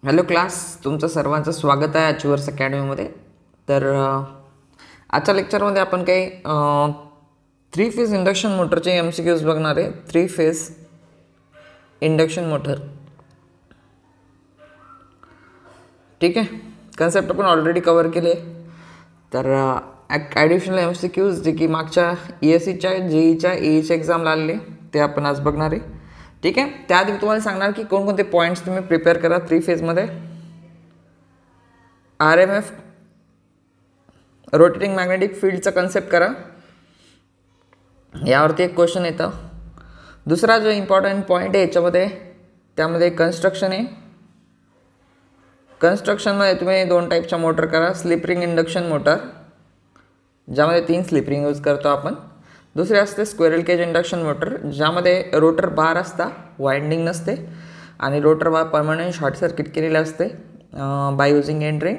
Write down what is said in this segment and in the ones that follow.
Hello class, तुमचं सर्वांचं स्वागत आहे अचिव्हर्स अकॅडमीमध्ये. तर आजच्या लेक्चरमध्ये आपण काही 3 फेज इंडक्शन मोटरचे MCQs बघणार आहे. 3 फेज इंडक्शन मोटर, ठीक आहे. कन्सेप्ट आपण ऑलरेडी कवर केले. तर ॲडिशनल MCQs जे की मागच्या ESCच्या JEEच्या EEच्या एक्झामला आलेले ते आपण आज बघणार आहे, ठीक आहे. त्याआधी तुम्हाला सांगणार की कोणकोणते पॉईंट्स तुम्ही प्रिपेअर करा 3 फेजमध्ये. RMF रोटेटिंग मॅग्नेटिक फील्डचा कन्सेप्ट करा, यावरती एक क्वेश्चन येतं. दुसरा जो इम्पॉर्टंट पॉईंट आहे याच्यामध्ये, त्यामध्ये कन्स्ट्रक्शन आहे. कन्स्ट्रक्शनमध्ये तुम्ही 2 टाईपच्या मोटर करा. स्लिप रिंग इंडक्शन मोटर, ज्यामध्ये 3 स्लिप रिंग यूज करतो आपण. दुसरे असते स्क्वेरल केज इंडक्शन मोटर, ज्यामध्ये रोटर बार असता, वाइंडिंग नसते, आणि rotor bar permanent short circuit केलेले असते बाय युजिंग एंड रिंग.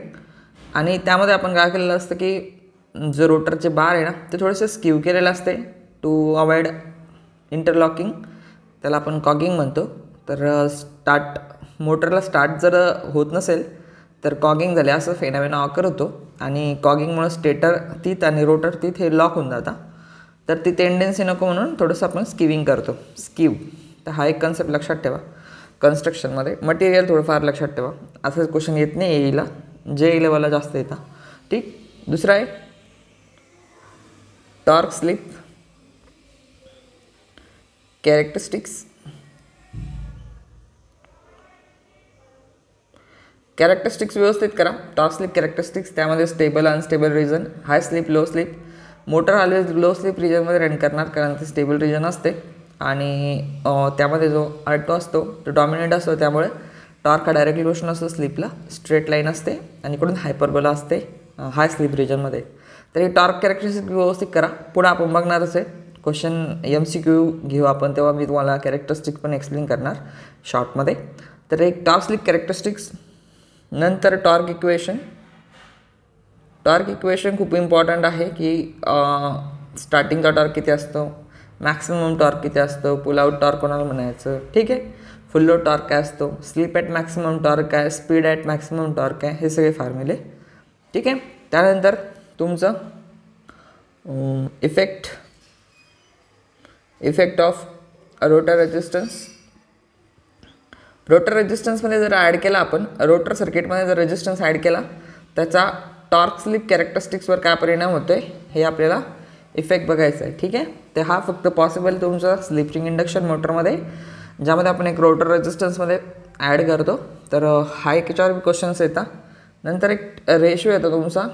आणि त्यामध्ये आपण काय केलेलं असतं की जो रोटरचे बार आहे ना, ते थोडेसे स्क्यू केलेलं असते टू अवॉइड इंटरलॉकिंग. त्याला आपण कॉगिंग म्हणतो. तर मोटरला स्टार्ट जर होत नसेल तर कॉगिंग झाले असं फेनामेना ऑकर होतो, आणि कॉगिंगमुळे स्टेटर तीथ आणि रोटर तीथ हे लॉक होऊन जातात. तर ती टेंडन्सी नको म्हणून थोडंसं आपण स्किविंग करतो, स्क्यू. तर हा एक कन्सेप्ट लक्षात ठेवा. कन्स्ट्रक्शनमध्ये मटेरियल थोडंफार लक्षात ठेवा. असं क्वेश्चन येत नाही येईला, जे लेवलला जास्त येतात, ठीक. दुसरा आहे टॉर्क स्लिप कॅरेक्टरिस्टिक्स. कॅरेक्टरिस्टिक्स व्यवस्थित करा. टॉर्क स्लिप कॅरेक्टरिस्टिक्स, त्यामध्ये stable unstable region, high slip low slip. Motor always low slip रिजनमध्ये रन करणार, कारण ते स्टेबल रिजन असते, आणि त्यामध्ये जो आल्टो असतो तो डॉमिनेट असतो, त्यामुळे टॉर्क हा डायरेक्ट रिलेशन असतो स्लिपला, स्ट्रेट लाईन असते, आणि इकडून हायपरबोला असते हाय स्लिप रिजनमध्ये. तर हे टॉर्क कॅरेक्टरिस्टिक व्यवस्थित करा. पुढे आपण बघणारच आहे क्वेश्चन, MCQ घेऊ आपण, तेव्हा मी तुम्हाला कॅरेक्टरिस्टिक पण एक्सप्लेन करणार शॉर्टमध्ये. तर एक टॉर्क स्लिप कॅरेक्टरिस्टिक्स, नंतर टॉर्क इक्वेशन. टॉर्क इक्वेशन खूप इम्पॉर्टंट आहे की स्टार्टिंगचा टॉर्क किती असतो, मॅक्सिमम टॉर्क किती असतो, पुल आउट टॉर्क कोणाला म्हणायचं, ठीक आहे. फुल लोड टॉर्क काय असतो, स्लिप ॲट मॅक्सिमम टॉर्क काय, स्पीड ॲट मॅक्सिमम टॉर्क काय, हे सगळे फॉर्म्युले, ठीक आहे. त्यानंतर तुमचं effect of rotor resistance. Rotor रेजिस्टन्समध्ये जर ॲड केला आपण, रोटर सर्किटमध्ये जर रेजिस्टन्स ॲड केला, त्याचा टॉर्क स्लिप कॅरेक्टरिस्टिक्सवर काय परिणाम होतो आहे हे आपल्याला इफेक्ट बघायचं आहे, ठीक आहे. तर हा फक्त पॉसिबल तुमचा स्लिप रिंग इंडक्शन मोटरमध्ये, ज्यामध्ये आपण एक रोटर रेजिस्टन्समध्ये ॲड करतो. तर हा एक याच्यावर क्वेश्चन्स येतात. नंतर एक रेशिओ येतो तुमचा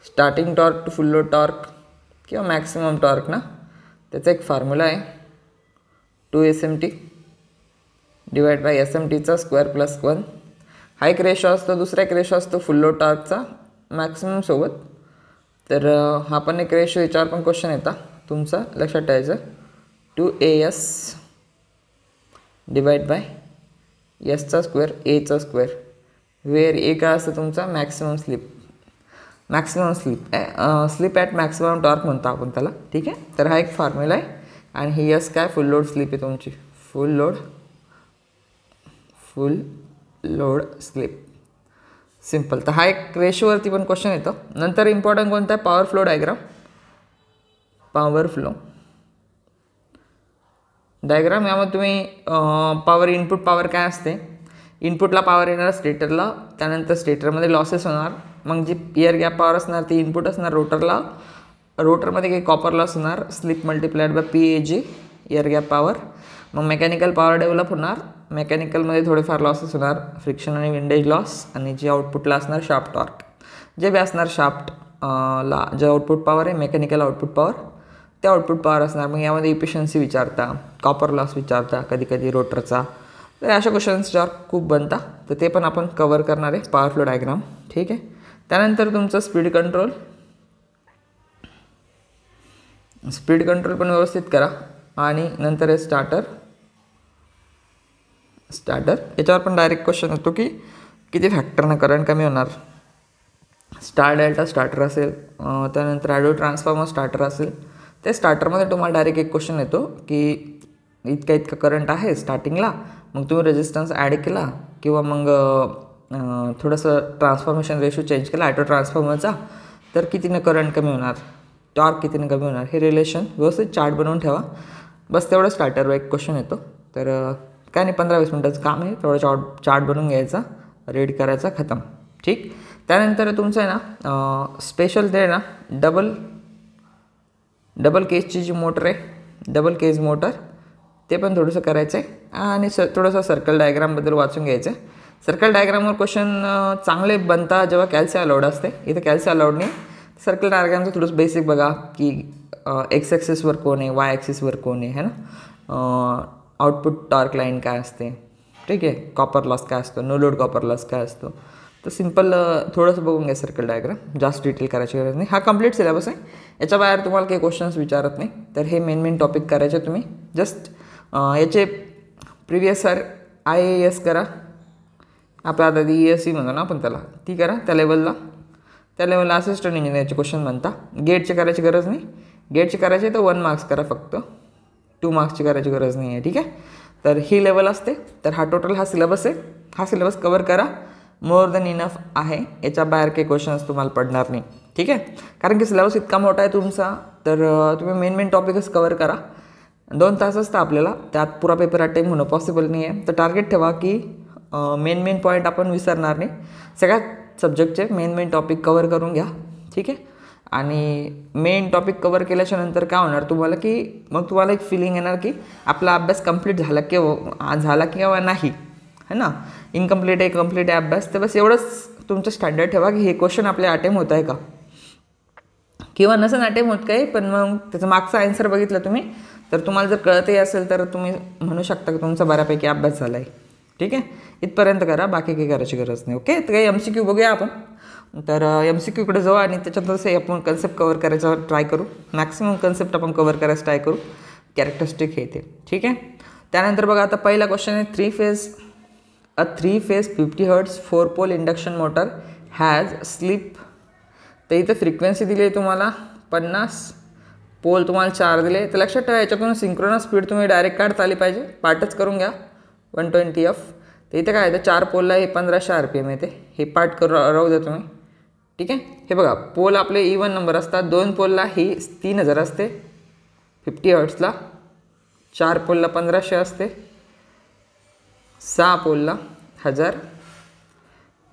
starting torque to full load torque किंवा मॅक्सिमम टॉर्क ना, त्याचा एक फॉर्म्युला आहे 2SMT डिवाइड बाय SMTचा स्क्वेअर प्लस 1. हा एक रेशो असतो. दुसरा एक रेशो असतो फुल लोड टॉर्कचा मॅक्सिमम सोबत. तर हा पण एक रेशो, याच्यावर पण क्वेश्चन येतात तुमचा, लक्षात ठेवायचं 2AS डिवाइड बाय Sचा स्क्वेअर Aचा स्क्वेअर, वेअर A काय असतं तुमचा maximum slip slip at maximum torque म्हणतो आपण त्याला, ठीक आहे. तर हा एक फॉर्म्युला आहे. आणि ही S काय फुल लोड स्लिप आहे तुमची, फुल लोड स्लिप, सिम्पल. तर हा एक रेशोवरती पण क्वेश्चन येतो. नंतर इम्पॉर्टंट कोणता आहे, पॉवर फ्लो डायग्राम. यामध्ये तुम्ही पॉवर, इनपुट पॉवर काय असते, इनपुटला पॉवर येणार स्टेटरला, त्यानंतर स्टेटरमध्ये लॉसेस होणार, मग जी एअर गॅप पॉवर असणार ती इनपुट असणार रोटरला, रोटरमध्ये काही कॉपर लॉस होणार, slip multiplied by PAG air gap power. मग मेकॅनिकल पॉवर डेव्हलप होणार, मेकॅनिकलमध्ये थोडेफार लॉसेस होणार, फ्रिक्शन आणि विंडेज लॉस, आणि जे आउटपुटला असणार शाफ्ट टॉर्क, जे बी असणार शाफ्ट ला जे आउटपुट पॉवर आहे, मेकॅनिकल आउटपुट पॉवर, ते आउटपुट पॉवर असणार. मग यामध्ये इफिशियन्सी विचारता, कॉपर लॉस विचारता कधी कधी रोटरचा. तर अशा क्वेश्चन्सच्यावर खूप बनता, तर ते पण आपण कवर करणार आहे पॉवर फ्लो डायग्राम, ठीक आहे. त्यानंतर तुमचं स्पीड कंट्रोल पण व्यवस्थित करा. आणि नंतर आहे स्टार्टर. याच्यावर पण डायरेक्ट क्वेश्चन येतो की किती फॅक्टरनं करंट कमी होणार. स्टार डेल्टा स्टार्टर असेल, त्यानंतर ॲडो ट्रान्सफॉर्मर स्टार्टर असेल. ते स्टार्टरमध्ये तुम्हाला डायरेक्ट एक क्वेश्चन येतो की इतका करंट आहे स्टार्टिंगला, मग तुम्ही रेजिस्टन्स ॲड केला किंवा मग थोडंसं ट्रान्सफॉर्मेशन रेशो चेंज केला ऑटो ट्रान्सफॉर्मरचा तर कितीनं करंट कमी होणार, टॉर्क कितीनं कमी होणार, हे रिलेशन व्यवस्थित चार्ट बनवून ठेवा. बस तेवढं स्टार्टरवर एक क्वेश्चन येतो. तर काय नाही 15-20 मिनटाचं काम आहे. तेवढं चार्ट बनवून घ्यायचा, रेडी करायचा, खतम. ठीक. त्यानंतर तुमचं आहे ना स्पेशल ते आहे ना डबल केजची जी मोटर आहे, डबल केज मोटर, ते पण थोडंसं करायचं आहे. आणि थोडंसं सर्कल डायग्रामबद्दल वाचून घ्यायचं आहे. सर्कल डायग्रामवर क्वेश्चन चांगले बनतात जेव्हा कॅल्सी अलाउड असते. इथं कॅल्सी अलाउड नाही. सर्कल डायग्रामचं थोडंसं बेसिक बघा की एक्स ॲक्सिसवर कोण आहे, वाय ॲक्सिसवर कोण आहे, है ना. आउटपुट टॉर्क लाईन काय असते, ठीक आहे. कॉपर लॉस काय असतो, नो लोड कॉपर लॉस काय असतो. तर सिम्पल थोडंसं बघून घ्या सर्कल डायग्राम, जास्त डिटेल करायची गरज नाही. हा कंप्लीट सिलेबस आहे. याच्या बाहेर तुम्हाला काही क्वेश्चन्स विचारत नाही. तर हे मेन टॉपिक करायचे तुम्ही. जस्ट याचे प्रिव्हियस सर IAS करा. आपल्या आता ESC म्हणतो ना आपण त्याला, ती करा. त्या लेवलला असिस्टंट इंजिनिअरचे क्वेश्चन म्हणता. गेटचे करायची गरज नाही. गेटचे करायचे तर 1 मार्क्स करा फक्त, 2 मार्क्सची करायची गरज नाही आहे. ठीक आहे. तर ही लेवल असते. तर हा टोटल हा सिलेबस आहे. हा सिलेबस कवर करा, मोर दॅन इनफ आहे. याच्या बाहेर काही क्वेश्चन्स तुम्हाला पडणार नाही. ठीक आहे. कारण की सिलेबस इतका मोठा आहे तुमचा, तर तुम्ही मेन टॉपिकच कवर करा. 2 तास असतं आपल्याला, त्यात पुरा पेपर अटेम्प्ट होणं पॉसिबल नाही आहे. तर टार्गेट ठेवा की मेन पॉईंट आपण विसरणार नाही. सगळ्यात सब्जेक्टचे मेन टॉपिक कवर करून घ्या. ठीक आहे. आणि मेन टॉपिक कवर केल्याच्या नंतर काय होणार तुम्हाला की मग तुम्हाला एक फिलिंग येणार की आपला अभ्यास कंप्लीट झाला किंवा नाही, है ना. इनकम्प्लीट आहे, कंप्लीट आहे अभ्यास. तर बस एवढंच तुमचं स्टँडर्ड ठेवा की हे क्वेश्चन आपले अटेम्प्ट होत आहे का, किंवा नसेल अटेम्प्ट होत काही, पण मग त्याचं मागचा आन्सर बघितलं तुम्ही तर तुम्हाला जर कळतही असेल तर तुम्ही म्हणू शकता की तुमचा बऱ्यापैकी अभ्यास झाला आहे. ठीक आहे. इथपर्यंत करा, बाकी काही करायची गरज नाही. ओके. तर काही MCQ बघूया आपण. तर MCQकडे जाऊ आणि त्याच्यातच आपण कन्सेप्ट कवर करायचा ट्राय करू. मॅक्सिमम कन्सेप्ट आपण कवर करायचं ट्राय करू. कॅरेक्टरिस्टिक हे ते. ठीक आहे. त्यानंतर बघा आता पहिला क्वेश्चन आहे, 3 phase 50 Hz 4 pole induction motor has slip. तर इथं फ्रिक्वेन्सी दिली आहे तुम्हाला 50, पोल तुम्हाला 4 दिले. तर लक्षात ठेवा याच्यातून सिंक्रोनस स्पीड तुम्ही डायरेक्ट काढता आली पाहिजे. पार्टच करून घ्या 120 F. तर इथं काय आहे, 4 पोलला हे 1500 RPM येते. हे पार्ट राहू द्या तुम्ही. ठीक आहे. हे बघा पोल आपले इवन नंबर असतात. 2 पोलला ही 3000 असते 50 Hzला, 4 पोलला 1500 असते, 6 पोलला 1000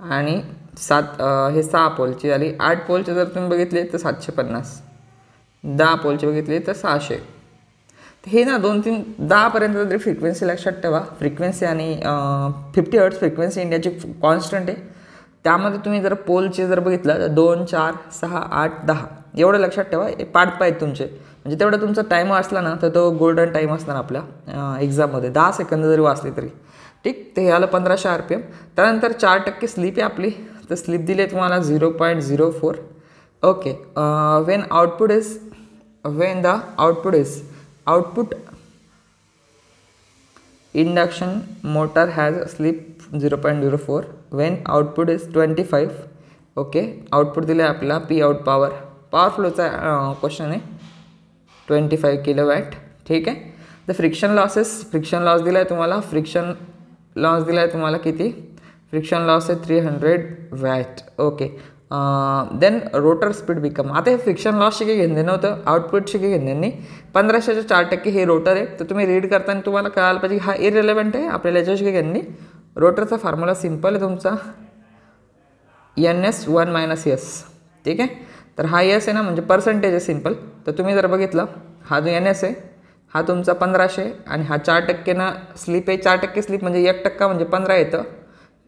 आणि 6 पोलची झाली. 8 पोलचे जर तुम्ही बघितले तर 750, 10 पोलचे बघितले तर 600. हे ना 2-3-10पर्यंत तरी फ्रिक्वेन्सी लक्षात ठेवा. फ्रिक्वेन्सी आणि 50 Hz फ्रिक्वेन्सी इंडियाची कॉन्स्टंट आहे. त्यामध्ये तुम्ही जर पोलचे जर बघितलं तर 2, 4, 6, 8, 10 एवढं लक्षात ठेवा. हे पार्ट पाहिजे तुमचे, म्हणजे तेवढा तुमचा टाईम वाचला ना तर तो गोल्डन टाईम असणार आपल्या एक्झाममध्ये. 10 सेकंद जरी वाचले तरी. ठीक. ते आलं 1500 RPM. त्यानंतर 4% स्लिप आहे आपली. तर स्लिप दिली आहे तुम्हाला 0.04. Okay. Wien the output induction motor has slip 0.04 Wien output is 25. Okay. Output दिलं आहे आपल्याला पी आउट पॉवर फ्लोचा क्वेश्चन आहे 25 किलोवॅट. ठीक आहे. तर फ्रिक्शन लॉस दिला आहे तुम्हाला. फ्रिक्शन लॉस दिला आहे तुम्हाला किती, फ्रिक्शन लॉस आहे 300 watt. Okay. Then rotor speed become. आता हे फ्रिक्शन लॉसशी काही घेणं नव्हतं, आउटपुटशी काही घेणं नाही. 1500च्या 4% हे रोटर आहे. तर तुम्ही रीड करताना तुम्हाला कळायला पाहिजे हा इररिलेव्हंट आहे, आपल्याला याच्याशी काही घेणं नाही. रोटरचा फॉर्म्युला सिम्पल आहे तुमचा NS1 - S. ठीक आहे. तर हा S आहे ना, म्हणजे पर्सेंटेज आहे सिम्पल. तर तुम्ही जर बघितलं हा जो NS आहे हा तुमचा 1500 आणि हा 4% ना स्लिप आहे. 4% स्लिप म्हणजे 1% म्हणजे 15 येतं.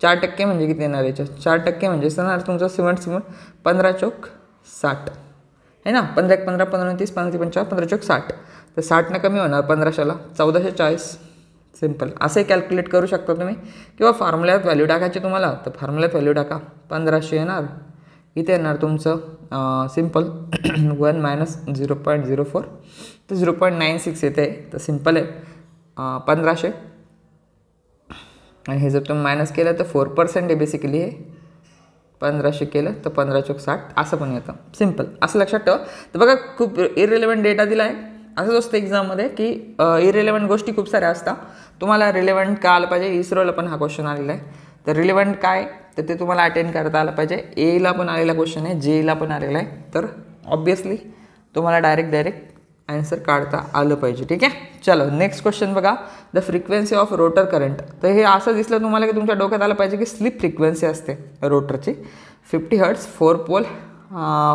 4% म्हणजे किती येणार याच्यात, 4% म्हणजे असणार तुमचं 15 चौक 60 आहे ना. 15 15 15 30 15 55 15 चौक 60. तर 60 कमी होणार 1500ला 1440. सिम्पल असंही कॅल्क्युलेट करू शकता तुम्ही, किंवा फॉर्म्युल्यात व्हॅल्यू टाकायची तुम्हाला तर फॉर्म्युल्यात व्हॅल्यू टाका. 1500 येणार. इथे येणार तुमचं सिम्पल 1 - 0.04. तर 0.96 येते. तर सिम्पल आहे 1500. आणि हे जर तुम्ही मायनस केलं तर 4% आहे बेसिकली. हे 1500 केलं तर 15 चौक 60 असं पण येतं. सिम्पल असं लक्षात ठेवा. तर बघा खूप इररिलेव्हंट डेटा दिला आहे. असंच असतं एक्झाममध्ये की इररिलेव्हंट गोष्टी खूप साऱ्या असतात. तुम्हाला रिलेव्हंट का आलं पाहिजे. इस्रोला पण हा क्वेश्चन आलेला आहे. तर रिलेव्हंट काय तर ते तुम्हाला अटेंड करता आलं पाहिजे. एला पण आलेला क्वेश्चन आहे, जेला पण आलेला आहे, तर ऑब्वियसली तुम्हाला डायरेक्ट आन्सर काढता आलं पाहिजे. ठीक आहे. चलो नेक्स्ट क्वेश्चन बघा. The frequency of rotor current. तर हे असं दिसलं तुम्हाला की तुमच्या डोक्यात आलं पाहिजे की स्लिप फ्रिक्वेन्सी असते रोटरची 50 hertz 4 pole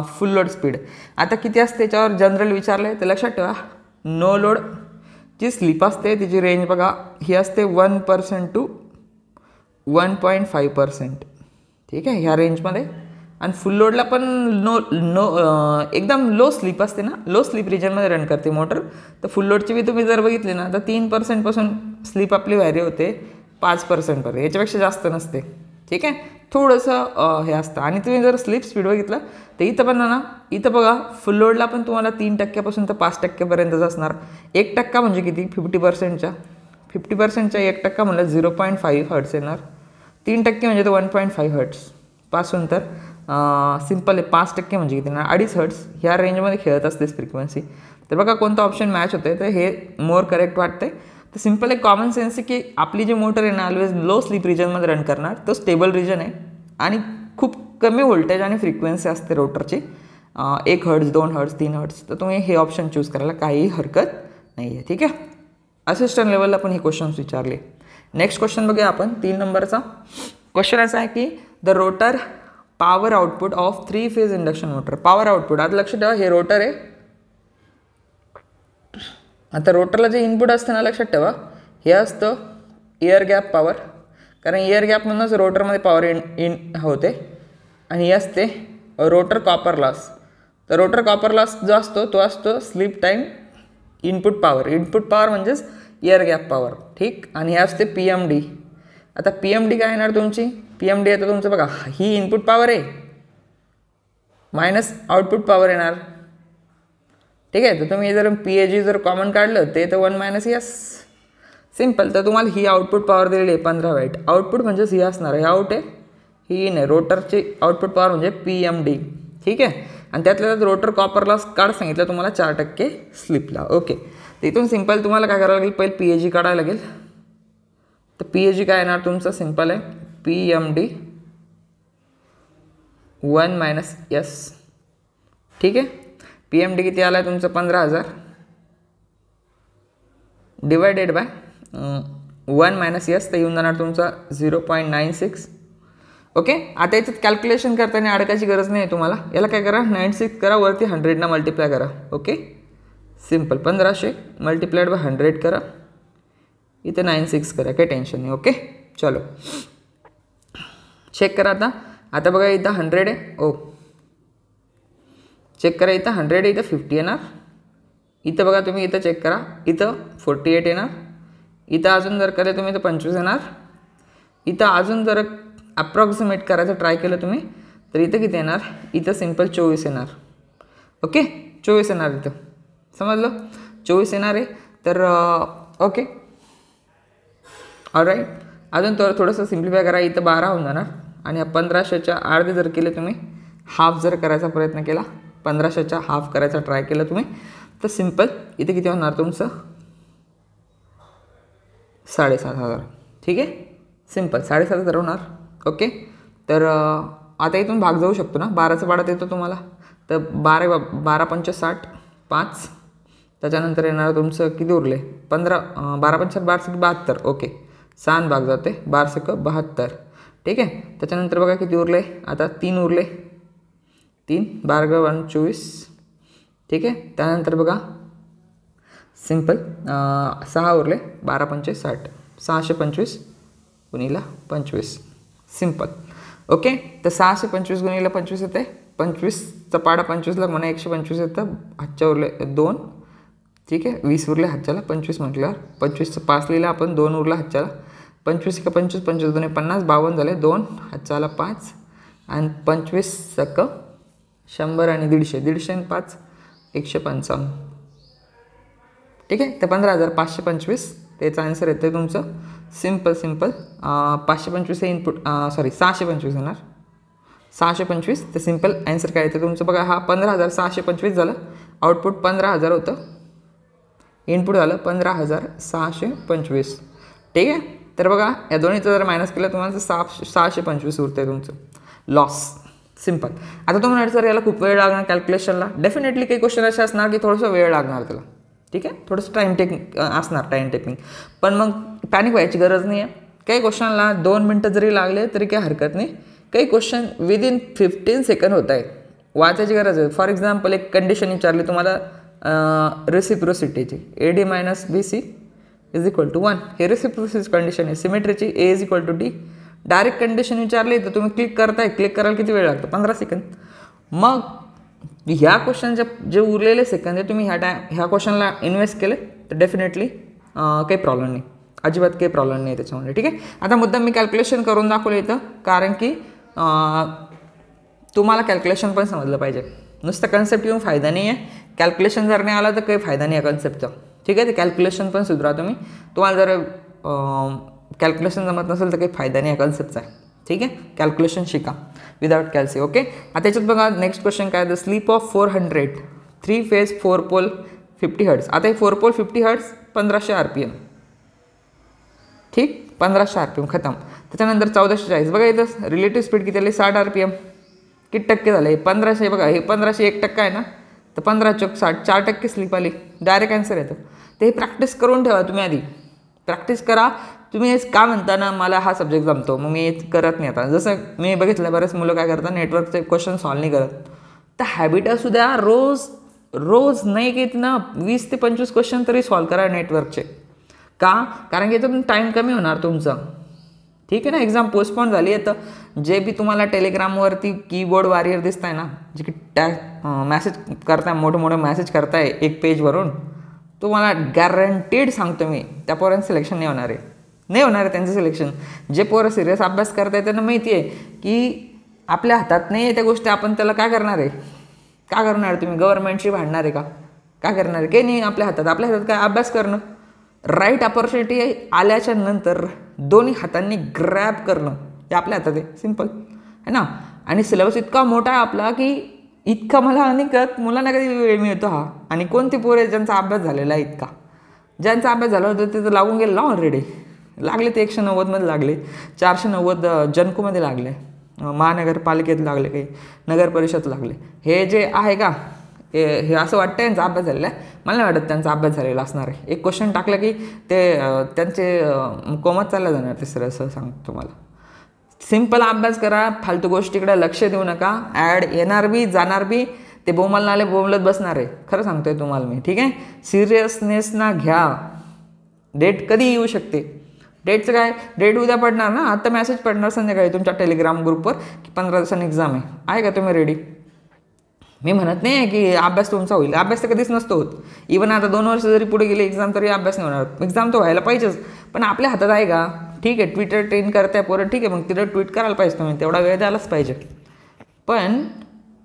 full load speed. आता किती असते त्याच्यावर जनरल विचारलं आहे तर लक्षात ठेवा. नो लोड जी स्लिप असते तिची रेंज बघा ही असते 1% टू 1.5%. ठीक आहे, ह्या रेंजमध्ये. आणि फुल लोडला पण एकदम लो स्लीप असते ना, लो स्लीप रिजनमध्ये रन करते मोटर. तर फुल लोडची बी तुम्ही जर बघितली ना तर 3% पासून स्लीप आपली व्हॅरी होते 5% पर्यंत, याच्यापेक्षा जास्त नसते. ठीक आहे, थोडंसं हे असतं. आणि तुम्ही जर स्लीप स्पीड बघितलं तर इथं पण ना, इथं बघा फुल लोडला पण तुम्हाला 3% तर 5%पर्यंतच असणार. 1% म्हणजे किती 50%च्या 1% म्हणलं 0.5 हर्ट्स येणार. 3% म्हणजे तर 1.5 हर्ट्स पासून तर सिम्पल आहे. 5% म्हणजे किती ना 2.5 हर्ट्स ह्या रेंजमध्ये खेळत असते फ्रिक्वेन्सी. तर बघा कोणतं ऑप्शन मॅच होतं तर हे मोर करेक्ट वाटतंय. तर सिम्पल एक कॉमन सेन्स आहे की आपली जी मोटर आहे ना ऑलवेज लो स्लीप रिजनमध्ये रन करणार. तो स्टेबल रिजन आहे आणि खूप कमी व्होल्टेज आणि फ्रिक्वेन्सी असते रोटरची 1 हर्ट्स 2 हर्ट्स 3 हर्ट्स. तर तुम्ही हे ऑप्शन चूज करायला काही हरकत नाही आहे. ठीक आहे. असिस्टंट लेवलला पण हे क्वेश्चन्स विचारले. नेक्स्ट क्वेश्चन बघूया आपण 3 नंबरचा. क्वेश्चन असा आहे की the rotor power output of 3 phase induction motor. Power output आता लक्षात ठेवा हे रोटर आहे. आता रोटरला जे इनपुट असतं ना लक्षात ठेवा हे असतं एअर गॅप पॉवर, कारण एअर गॅपमधूनच रोटरमध्ये पॉवर इन होते. आणि हे असते रोटर कॉपर लॉस. तर रोटर कॉपर लॉस जो असतो तो असतो sleep time input power. Input power म्हणजेच एअर गॅप पॉवर. ठीक. आणि हे असते PMD. आता PMD काय येणार तुमची, PMD येतं तुमचं बघा ही इनपुट पॉवर आहे मायनस आउटपुट पॉवर येणार. ठीक आहे. तर तुम्ही जर PAG जर कॉमन काढलं ते तर 1 मायनस यस सिम्पल. तर तुम्हाला ही आउटपुट पॉवर दिलेली आहे 15 वॅट. आउटपुट म्हणजेच ही असणार आहे, आउट आहे ही इन आहे. रोटरची आउटपुट पॉवर म्हणजे PMD. ठीक आहे. आणि त्यातल्या त्यात रोटर कॉपर लॉस काढ सांगितलं तुम्हाला 4% स्लिपला. ओके. तर इथून सिम्पल तुम्हाला काय करावं लागेल पहिले PAG काढायला लागेल. तर PAG काय येणार तुमचं सिम्पल आहे PMD 1 मायनस यस. ठीक आहे. PMD किती आला आहे तुमचं 15,000 डिवायडेड बाय 1 मायनस यस तर येऊन जाणार तुमचा 0.96. ओके. आता याच्यात कॅल्क्युलेशन करताना अडकायची गरज नाही आहे तुम्हाला. याला काय करा 96 करा वरती 100 मल्टिप्लाय करा. ओके. सिम्पल 1500 मल्टिप्लाइड बाय 100 करा, इथे 96 करा, काही टेन्शन नाही. ओके. चलो चेक करा. आता बघा इथं 100 आहे. ओ चेक करा इथं 100 आहे, इथं 50 येणार. इथं बघा तुम्ही इथं चेक करा इथं 48 येणार. इथं अजून जर केलं तुम्ही तर 25 येणार. इथं अजून जर अप्रॉक्सिमेट करायचं ट्राय केलं तुम्ही तर इथं किती येणार, इथं सिम्पल 24 येणार. ओके. 24 येणार इथं, समजलं. 24 येणार आहे. तर ओके ऑलराईट. अजून थोडंसं सिम्प्लिफाय करा. इथं 12 होऊन जाणार आणि 1500च्या अर्धे जर केले तुम्ही, हाफ जर करायचा प्रयत्न केला, 1500च्या हाफ करायचा ट्राय केला तुम्ही तर सिम्पल इथे किती होणार तुमचं 7,500. ठीक आहे. सिम्पल 7,500 होणार. ओके. तर आता इथून भाग जाऊ शकतो ना, 12चं पाडात येतो तुम्हाला. तर 12 पंच 60 5. त्याच्यानंतर येणार तुमचं किती उरले 15 12 पंच 72. ओके. 6 भाग जाते 12 72. ठीक आहे. त्याच्यानंतर बघा किती उरले, आता 3 उरले. 3 12 1 24. ठीक आहे. त्यानंतर बघा सिम्पल 6 उरले 12 पंच 60 625 गुणिला 25. सिम्पल. ओके. तर 625 गुणिला 25 येते 25चा पाडा 25ला म्हणा 125 येतं. हातच्या उरले 2. ठीक आहे. 20 उरले हातच्याला 25 म्हटल्यावर 25चं 5 लिहिलं आपण, 2 उरला हातच्याला. 25 का 25 25 2 50 52 झाले. 2 हातच्याला 5 आणि 25 सक 100 आणि 150 150 आणि 5 155. ठीक आहे. तर 15,525 त्याचा आन्सर येतं तुमचं. सिम्पल 525 हे इनपुट 625 येणार 625. तर सिम्पल आन्सर काय येतं तुमचं बघा. हा 15,625 झालं. आउटपुट 15,000 होतं, इनपुट झालं 15,625. ठीक आहे. तर बघा या दोन्हीचं जर मायनस केलं तुम्हाला तर 625 उरते तुमचं लॉस. सिम्पल. आता तुम्ही म्हणाल सर याला खूप वेळ लागणार कॅल्क्युलेशनला. डेफिनेटली काही क्वेश्चन असे असणार की थोडंसं वेळ लागणार त्याला, ठीक आहे, थोडंसं टाईम टेकिंग. पण मग पॅनिक व्हायची गरज नाही आहे. काही क्वेश्चनला 2 मिनटं जरी लागले तरी काही हरकत नाही. काही क्वेश्चन विदिन 15 सेकंड होत आहे, वाचायची गरज आहे. फॉर एक्झाम्पल एक कंडिशन विचारली तुम्हाला रेसिप्रोसिटीची, AD - BC = 1. हे रेसिप्रोसिटी कंडिशन आहे. सिमेट्रीची A = D. डायरेक्ट कंडिशन विचारली तर तुम्ही क्लिक करायला किती वेळ लागतो? 15 सेकंद. मग ह्या क्वेश्चनचे जे उरलेले सेकंद आहे तुम्ही ह्या क्वेश्चनला इन्व्हेस्ट केले तर डेफिनेटली काही प्रॉब्लेम नाही, अजिबात काही प्रॉब्लेम नाही त्याच्यामध्ये, ठीक आहे. आता मुद्दाम मी कॅल्क्युलेशन करून दाखवलं इथं, कारण की तुम्हाला कॅल्क्युलेशन पण समजलं पाहिजे. नुसतं कन्सेप्ट येऊन फायदा नाही आहे. कॅल्क्युलेशन जर नाही आलं तर काही फायदा नाही आहे कन्सेप्टचा, ठीक आहे. ते कॅल्क्युलेशन पण सुधारा तुम्ही. तुम्हाला जर कॅल्क्युलेशन जमत नसेल तर काही फायदा नाही आहे कन्सेप्टचा, ठीक आहे. कॅल्क्युलेशन शिका विदाउट कॅल्सी. ओके. आता त्याच्यात बघा नेक्स्ट क्वेश्चन काय, the slip of 400 3 phase 4 pole 50 hertz. आता हे 4 पोल 50 हर्ट्स 1500 RPM, ठीक, 1500 RPM खतम. त्याच्यानंतर 1440. बघा इथं रिलेटिव्ह स्पीड किती आली? 60 RPM. किती टक्के झाले? 1500. बघा हे 1500 1% आहे ना, तर 15 × 60 4% स्लीप आली. डायरेक्ट आन्सर येतं. तर हे प्रॅक्टिस करून ठेवा तुम्ही, आधी प्रॅक्टिस करा. तुम्ही का म्हणता ना मला हा सब्जेक्ट जमतो, मग मी करत नाही. आता जसं मी बघितलं बरेच मुलं काय करतात, नेटवर्कचे क्वेश्चन सॉल्व नाही करत. तर हॅबिट असू द्या, रोज नाही की ना 20 ते 25 क्वेश्चन तरी सॉल्व करा नेटवर्कचे. का? कारण की याच्यातून टाईम कमी होणार तुमचा, ठीक आहे ना. एक्झाम पोस्टपोन झाली आहे तर जे बी तुम्हाला टेलिग्रामवरती कीबोर्ड वॉरियर दिसत आहे ना, जे की मॅसेज करताय, मोठे मॅसेज करताय एक पेजवरून, तुम्हाला गॅरंटीड सांगतो मी त्या पोरांचं सिलेक्शन नाही होणार आहे त्यांचं सिलेक्शन. जे पोरं सिरियस अभ्यास करताय त्यांना माहिती आहे की आपल्या हातात नाही आहे त्या गोष्टी, आपण त्याला काय करणार आहे? तुम्ही गव्हर्नमेंटशी भांडणार आहे का? काय करणार आहे? काही नाही आपल्या हातात काय अभ्यास करणं, राईट अपॉर्च्युनिटी आल्याच्या नंतर दोन्ही हातांनी ग्रॅब करणं, हे आपल्या हातात आहे. सिम्पल आहे ना. आणि सिलेबस इतका मोठा आहे आपला की इतका मला आणि कळत मुलांना कधी वेळ मिळतो हा. आणि कोणती पोरं ज्यांचा अभ्यास झालेला आहे इतका, ज्यांचा अभ्यास झाला होता ते तर लागून गेलं ना ऑलरेडी. लागले ते 190मध्ये लागले, 490 जनकोमध्ये लागले, महानगरपालिकेत लागले, काही नगर परिषद लागले. हे जे आहे का हे असं वाटतं यांचा अभ्यास झालेला आहे, मला नाही वाटत त्यांचा अभ्यास झालेला असणार आहे. एक क्वेश्चन टाकलं की ते त्यांचे कोमात चाललं जाणार ते सर, असं सांगतो तुम्हाला. सिम्पल अभ्यास करा, फालतू गोष्टीकडे लक्ष देऊ नका. ॲड येणार बी जाणार बी, ते बोंबलनाले बोंबलत बसणार आहे, खरं सांगतोय तुम्हाला मी, ठीक आहे. सिरियसनेस ना घ्या. डेट कधी येऊ शकते, डेटचं काय, डेट उद्या पडणार ना, आता मेसेज पडणार संध्याकाळी तुमच्या टेलिग्राम ग्रुपवर की 15 दिवसांनी एक्झाम आहे का तुम्ही रेडी? मी म्हणत नाही की अभ्यास तुमचा होईल, अभ्यास तर कधीच नसतो होत. इवन आता 2 वर्ष जरी पुढे गेले एक्झाम तरी अभ्यास नाही होणार. एक्झाम तर व्हायला पाहिजेच, पण आपल्या हातात आहे का? ठीक आहे, ट्विटर ट्रेन करताय पोरं, ठीक आहे, मग तिथं ट्विट करायला पाहिजे तुम्ही, तेवढा वेळ द्यायलाच पाहिजे. पण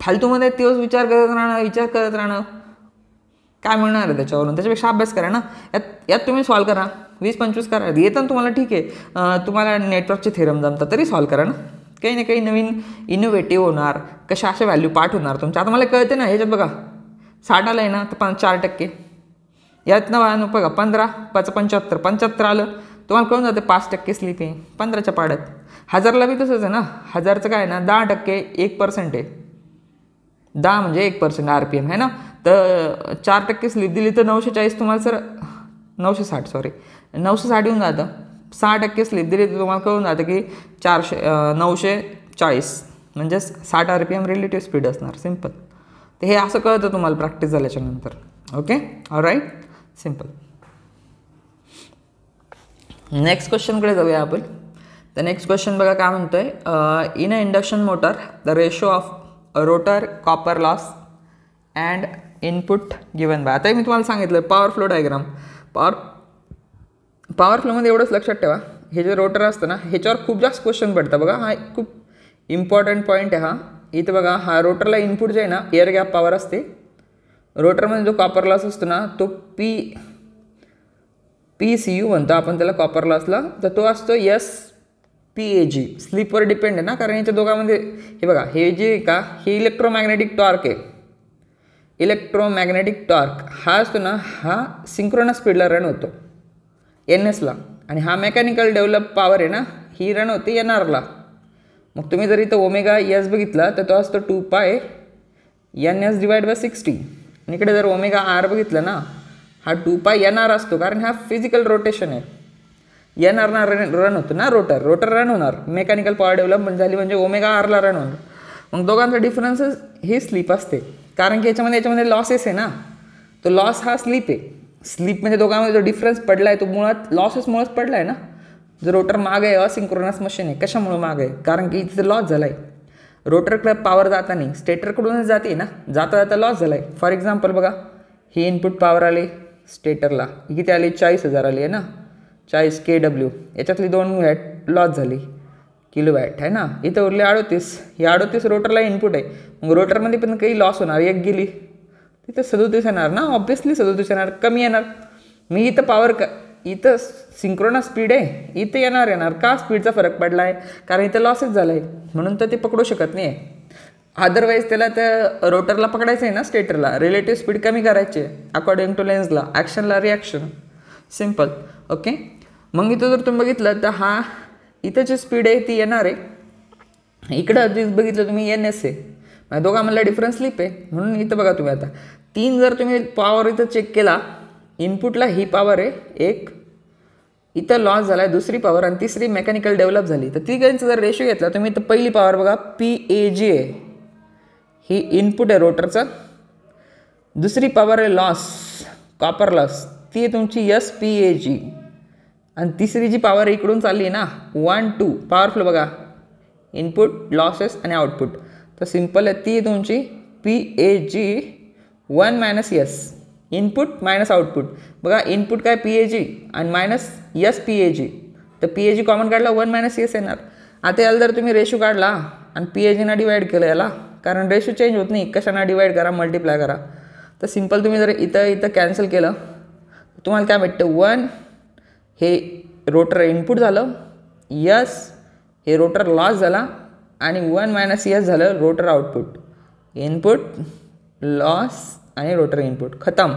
फालतूमध्ये तेच विचार करत राहणं काय मिळणार आहे त्याच्यावरून? त्याच्यापेक्षा अभ्यास करा ना. यात तुम्ही सॉल्व करा, 20-25 करा, येतं ना तुम्हाला, ठीक आहे. तुम्हाला नेटवर्कचे थेरम जमतात तरी सॉल्व करा ना. काही ना काही नवीन इनोव्हेटिव्ह होणार, कशा अशा व्हॅल्यू पाठ होणार तुमच्या. आता मला कळते ना, ह्याच्यात बघा 60 आलं आहे ना, तर 4%. यातनं बघा 15 5 75 आलं, तुम्हाला कळून जाते 5% स्लिप आहे 15च्या पाड्यात. 1000ला बी तसंच आहे ना, 1000चं काय आहे ना, 10% 1% आहे. 10 म्हणजे 1% RPM आहे ना, तर 4% स्लिप दिली तर 940 तुम्हाला सर 960 येऊन जातं. 6% स्लिप दिली तर तुम्हाला कळून जातं की 940 म्हणजे 60 RPM रिलेटिव्ह स्पीड असणार. सिम्पल. तर हे असं कळतं तुम्हाला प्रॅक्टिस झाल्याच्या नंतर. Okay, all right, simple. नेक्स्ट क्वेश्चनकडे जाऊया आपण. तर नेक्स्ट क्वेश्चन बघा काय म्हणतोय, in a induction motor the ratio of rotor copper loss and input given by. आता मी तुम्हाला सांगितलं पॉवर फ्लो डायग्राम. पॉवर फ्लोमध्ये एवढंच लक्षात ठेवा, हे जे रोटर असतं ना ह्याच्यावर खूप जास्त क्वेश्चन पडतं. बघा हा खूप इम्पॉर्टंट पॉईंट आहे हा. इथं बघा, हा रोटरला इनपुट जे आहे ना एअर गॅप पॉवर असते. रोटरमध्ये जो कॉपर लॉस असतो ना तो PCU म्हणतो आपण त्याला कॉपर लॉसला, तर तो असतो SPAG. स्लीपवर डिपेंड आहे ना, कारण याच्या दोघांमध्ये हे बघा, हे जे का हे इलेक्ट्रोमॅग्नेटिक टॉर्क आहे. इलेक्ट्रोमॅग्नेटिक टॉर्क हा असतो ना, हा सिंक्रोनस स्पीडला रन होतो NS ला. आणि हा मेकॅनिकल डेव्हलप पॉवर आहे ना, ही रन होते एन आरला. मग तुम्ही जर इथं ओमेगा एस बघितला तर तो असतो 2 पाय एन एस डिवाइड बाय 60. आणि इकडे जर ओमेगा आर बघितलं ना, हा 2 पाय एन आर असतो, कारण हा फिजिकल रोटेशन आहे. एन आरना रन होतो ना रोटर रन होणार. मेकॅनिकल पॉवर डेव्हलपमेंट झाली म्हणजे ओमेगा आरला रन होणार. मग दोघांचा डिफरन्स ही स्लीप असते, कारण की याच्यामध्ये लॉसेस आहे ना, तो लॉस हा स्लीप आहे. स्लीप म्हणजे दोघांमध्ये जो डिफरन्स पडला आहे तो मुळात लॉसेसमुळेच पडला आहे ना. जो रोटर माग आहे असिंक्रोनस मशीन आहे, कशामुळे माग आहे? कारण की तिथे लॉस झाला आहे. रोटरकडे पॉवर जाताना स्टेटरकडूनच जाते ना, जाता जाता लॉस झाला आहे. फॉर एक्झाम्पल बघा, ही इनपुट पॉवर आली स्टेटरला, किती आली? 40,000 आली आहे ना, 40 kW. याच्यातली 2 वॅट लॉस झाली, किलोवॅट आहे ना. इथं उरले 38. हे 38 रोटरला इनपुट आहे. मग रोटरमध्ये पण काही लॉस होणार, एक गेली तिथं 37 येणार ना, ऑब्व्हियसली 37 येणार, कमी येणार. मी इथं पॉवर इथं सिंक्रोनस स्पीड आहे, इथं येणार का? स्पीडचा फरक पडला आहे, कारण इथं लॉसच झाला आहे, म्हणून तर ते पकडू शकत नाही आहे. अदरवाईज त्याला त्या रोटरला पकडायचं आहे ना, स्टेटरला रिलेटिव्ह स्पीड कमी करायची आहे अकॉर्डिंग टू लेन्सला, ॲक्शनला रिॲक्शन, सिम्पल. ओके. मग इथं जर तुम्ही बघितलं तर हा इथं जी स्पीड आहे ती येणार आहे, इकडं जे बघितलं तुम्ही एन एस आहे, दोघांमधला डिफरन्स स्लीप आहे. म्हणून इथं बघा तुम्ही आता 3 जर तुम्ही पॉवर इथं चेक केला, इनपुटला ही पॉवर आहे एक, इथं लॉस झाला आहे दुसरी पॉवर, आणि तिसरी मेकॅनिकल डेव्हलप झाली. तर तिघांचा जर रेशो घेतला तुम्ही तर पहिली पॉवर बघा PAG आहे, ही इनपुट आहे रोटरचं. दुसरी पॉवर आहे लॉस, कॉपर लॉस, ती आहे तुमची SPAG. आणि तिसरी जी पॉवर इकडून चालली ना 1 2 पॉवर फ्लो बघा, इनपुट लॉसेस आणि आउटपुट, तर सिम्पल आहे, ती आहे तुमची PAG 1 - S, input minus output. बघा इनपुट काय PAG आणि मायनस SPAG, तर PAG कॉमन काढला 1 - S येणार. आता याला जर तुम्ही रेशो काढला आणि PAGना डिवाइड केलं याला, कारण रेशो चेंज होत नाही, कशाना डिवाइड करा, मल्टिप्लाय करा, तर सिम्पल तुम्ही जर इथं कॅन्सल केलं तुम्हाला काय भेटतं? 1 हे रोटर इनपुट झालं, यस हे रोटर लॉस झाला, आणि 1 - S झालं रोटर आउटपुट. इनपुट लॉस आणि रोटर इनपुट, खतम,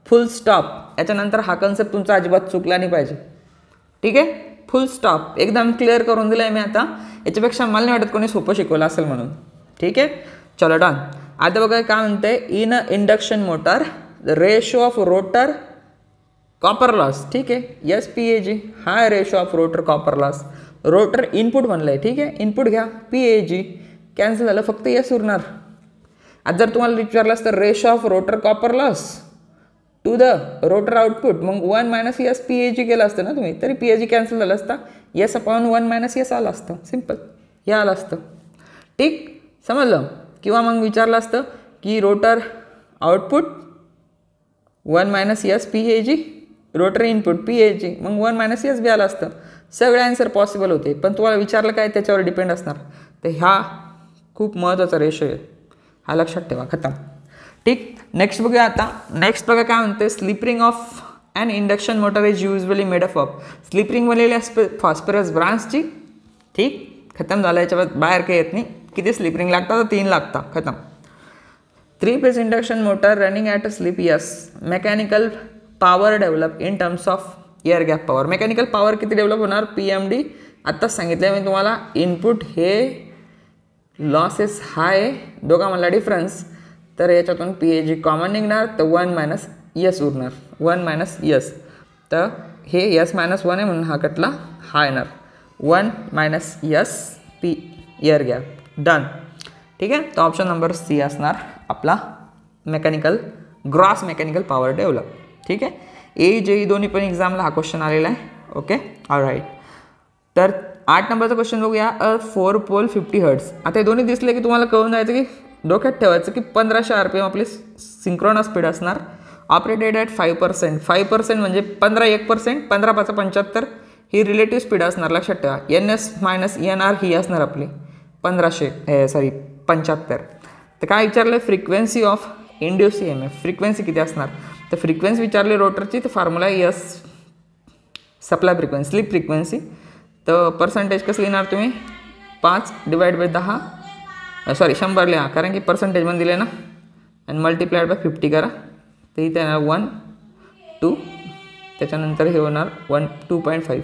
फुल स्टॉप. याच्यानंतर हा कन्सेप्ट तुमचा अजिबात चुकला नाही पाहिजे, ठीक आहे. फुल स्टॉप, एकदम क्लिअर करून दिलं आहे मी आता. याच्यापेक्षा मला नाही वाटत कोणी सोपं शिकवलं असेल म्हणून, ठीक आहे. चलो डन. आता बघा काय म्हणते, in a induction motor ratio of rotor copper loss, ठीक आहे, SPAG हा ratio of rotor copper loss. Rotor input म्हणलं आहे, ठीक आहे, इनपुट घ्या, PAG कॅन्सल झालं, फक्त S उरणार. आज जर तुम्हाला विचारलं असतं ratio of rotor copper loss to the rotor output, मग 1 - S PAG केलं असतं ना तुम्ही, तरी PAG कॅन्सल झालं असता, S/1 - S आलं असतं, सिम्पल, हे आलं असतं, ठीक, समजलं. किंवा मग विचारलं असतं की rotor output 1 - S PAG, rotor input PAG, मग 1 - S बी आलं असतं. सगळे आन्सर पॉसिबल होते, पण तुम्हाला विचारलं काय त्याच्यावर डिपेंड असणार. तर हा खूप महत्त्वाचा रेशो आहे, हा लक्षात ठेवा, खतम, ठीक. नेक्स्ट बघूया आता. नेक्स्ट बघा काय म्हणते, slip ring of an induction motor is usually made of slip ring बनलेली असते फॉस्फरस ब्रांचची, ठीक, खतम झालं. याच्या बाहेर काही येत नाही. किती स्लिप रिंग लागतात? तर 3 लागतात, खतम. 3 phase induction motor running at a slip, yes. Mechanical power develop in terms of air gap power. Mechanical power किती डेव्हलप होणार? PMD. आत्ताच सांगितलं मी तुम्हाला, इनपुट हे लॉसेस हाय, दोघांमधला डिफरन्स, तर याच्यातून PAG कॉमन निघणार, तर 1 - S उरणार, 1 - S. तर हे S-1 आहे म्हणून हा कटला, हा येणार 1 - S P air gap, done, ठीक आहे. तर ऑप्शन नंबर C असणार आपला mechanical gross mechanical power develop, ठीक आहे. AJE दोन्ही पण एक्झामला हा क्वेश्चन आलेला आहे, ओके, ऑलराईट. तर 8 नंबरचा क्वेश्चन बघूया. 4 पोल 50 हर्ट्ज. आता हे दोन्ही दिसले की तुम्हाला कळून जायचं की डोक्यात ठेवायचं की 1500 RPM आपली सिंक्रोनस स्पीड असणार, ऑपरेटेड ॲट 5%. 5% म्हणजे 15 1%, 15 5 75 ही रिलेटिव्ह स्पीड असणार, लक्षात ठेवा. NS - NR ही असणार आपली 75. तर काय विचारलं? Frequency of induce EMF, frequency किती असणार? तर फ्रिक्वेन्सी विचारली रोटरची, तर formula S supply frequency, slip frequency. तर पर्सेंटेज कसं लिहिणार तुम्ही? 5 / 10, सॉरी 100 लिहा, कारण की पर्सेंटेजमध्ये दिले ना, आणि मल्टिप्लाइड बाय 50 करा, तर इथे येणार 1 2 त्याच्यानंतर हे होणार 2.5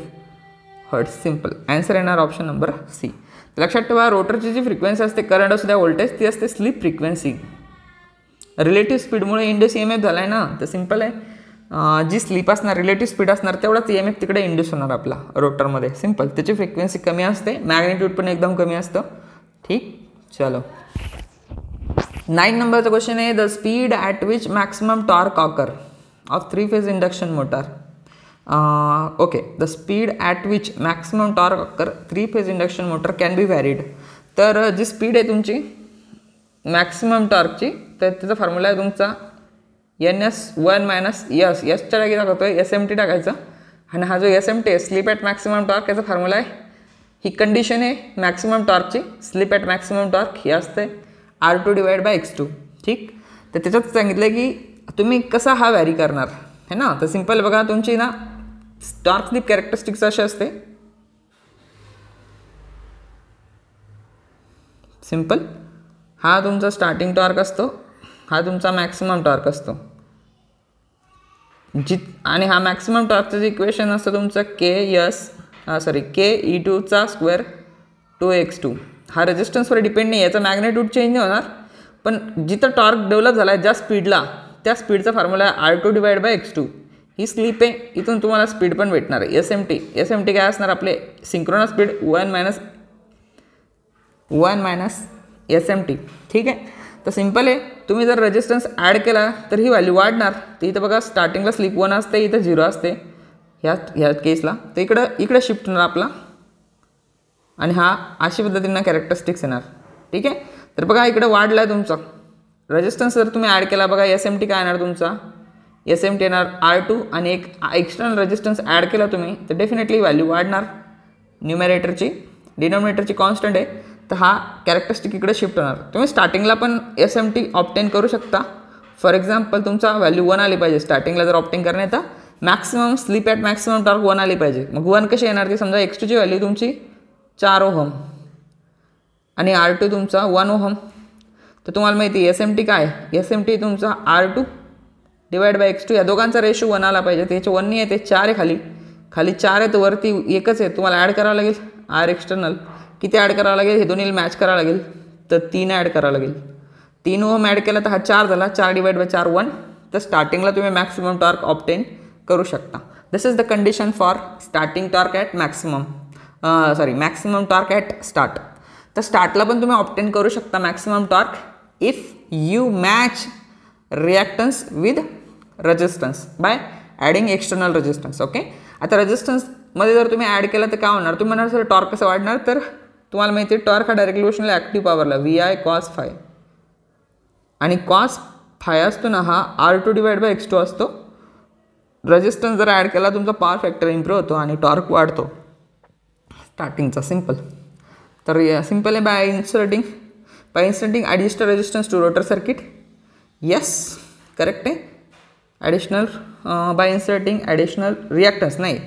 हर्ट्स. सिम्पल आन्सर येणार ऑप्शन नंबर सी. लक्षात ठेवा, रोटरची जी फ्रिक्वेन्सी असते, करंट असू द्या व्होल्टेज, ती असते स्लिप फ्रिक्वेन्सी. रिलेटिव्ह स्पीडमुळे इंड्यूस EMF झाला आहे ना, तर सिम्पल आहे, जी स्लिप असणार, रिलेटिव्ह स्पीड असणार, तेवढाच EMF तिकडे इंड्यूस होणार आपला रोटरमध्ये. सिम्पल, त्याची फ्रिक्वेन्सी कमी असते, मॅग्निट्यूड पण एकदम कमी असतं. ठीक, चलो 9 नंबरचा क्वेश्चन आहे, the speed at which maximum torque occur of 3 phase induction motor. Okay, the speed at which maximum torque occur 3 phase induction motor can be व्हॅरिड. तर जी स्पीड आहे तुमची मॅक्सिमम टॉर्कची, तर त्याचा फॉर्म्युला आहे तुमचा NS1 - च्या जागी टाकतो आहे SMT टाकायचं. आणि हा जो SMT आहे, स्लिप ॲट मॅक्सिमम टॉर्क, याचा फॉर्म्युला आहे, ही कंडिशन आहे मॅक्सिमम टॉर्कची, स्लिप ॲट मॅक्सिमम टॉर्क ही असते R2 / X2. ठीक, तर त्याच्यात सांगितलं आहे की तुम्ही कसा हा व्हॅरी करणार है ना. तर सिम्पल बघा, तुमची ना टॉर्क स्लिप कॅरेक्टरिस्टिक्स अशी असते. सिम्पल, हा तुमचा स्टार्टिंग टॉर्क असतो, हा तुमचा मॅक्सिमम टॉर्क असतो. आणि हा मॅक्सिमम टॉर्कचं जे इक्वेशन असतं तुमचं Ke2² 2x2. हा रेजिस्टन्सवर डिपेंड नाही, याचा मॅग्नेट्यूड चेंज नाही होणार, पण जिथं टॉर्क डेव्हलप झाला आहे ज्या स्पीडला, त्या स्पीडचा फॉर्म्युला आहे R2 / X2. ही स्लिप आहे, इथून तुम्हाला स्पीड पण भेटणार आहे SMT काय असणार आपले सिंक्रोनस स्पीड 1 - SMT. ठीक आहे, तर सिम्पल आहे, तुम्ही जर रेजिस्टन्स ॲड केला तर ही व्हॅल्यू वाढणार. तर इथं बघा, स्टार्टिंगला स्लिप 1 असते, इथं 0 असते ह्या केसला, तर इकडे शिफ्ट होणार आपला, आणि हा अशा पद्धतीनं कॅरेक्टरिस्टिक्स येणार. ठीक आहे, तर बघा इकडे वाढला आहे तुमचा रेजिस्टन्स. जर तुम्ही ॲड केला, बघा SMT काय येणार तुमचा, SMT येणार R2, आणि एक एक्सटर्नल रेजिस्टन्स ॲड केला तुम्ही, तर डेफिनेटली व्हॅल्यू वाढणार. न्यूमरेटरची, डिनॉमिनेटरची कॉन्स्टंट आहे, तर हा कॅरेक्टरिस्टिक इकडे शिफ्ट होणार. तुम्ही स्टार्टिंगला पण SMT ऑप्टेन करू शकता. फॉर एक्झाम्पल, तुमचा व्हॅल्यू 1 आली पाहिजे स्टार्टिंगला जर ऑप्टेन करणे, तर maximum slip at maximum torque 1 आली पाहिजे. मग 1 कशी येणार, ती समजा X2ची व्हॅल्यू तुमची 4 ओहम आणि R2 तुमचा 1 ओहम. तर तुम्हाला माहिती आहे SMT काय, SMT तुमचा R2 / X2, या दोघांचा रेशो 1 आला पाहिजे. त्याचे 1 नाही आहे, ते 4 आहे, खाली 4 आहे, तर वरती 1च आहे. तुम्हाला ॲड करावं लागेल R एक्सटर्नल. किती ॲड करावं लागेल, हे दोन्ही मॅच करावं लागेल, तर 3 ॲड करावं लागेल. 3 ओहम ॲड केला तर हा 4 झाला, 4 / 4 1. तर स्टार्टिंगला तुम्ही मॅक्सिमम टॉर्क ऑप्टेन करू शकता. This is the condition for starting torque at maximum torque at start. तर स्टार्टला पण तुम्ही ऑप्टेन करू शकता maximum torque if you match reactance with resistance by adding external resistance. Okay, आता रेजिस्टन्समध्ये जर तुम्ही ॲड केलं तर काय होणार, तुम्ही म्हणाल सर टॉर्क कसं वाढणार, तर तुम्हाला माहिती आहे टॉर्क हा डायरेक्टली रिलेशनल ॲक्टिव्ह पॉवरला VI cos phi, आणि cos phi असतो ना, हा R2 / X2 असतो. रेजिस्टन्स जर ॲड केला, तुमचा पॉवर फॅक्टर इम्प्रूव्ह होतो आणि टॉर्क वाढतो स्टार्टिंगचा. सिम्पल, तर सिम्पल आहे, by inserting additional resistance to rotor circuit. Yes, correct आहे. Additional by inserting additional reactance नाही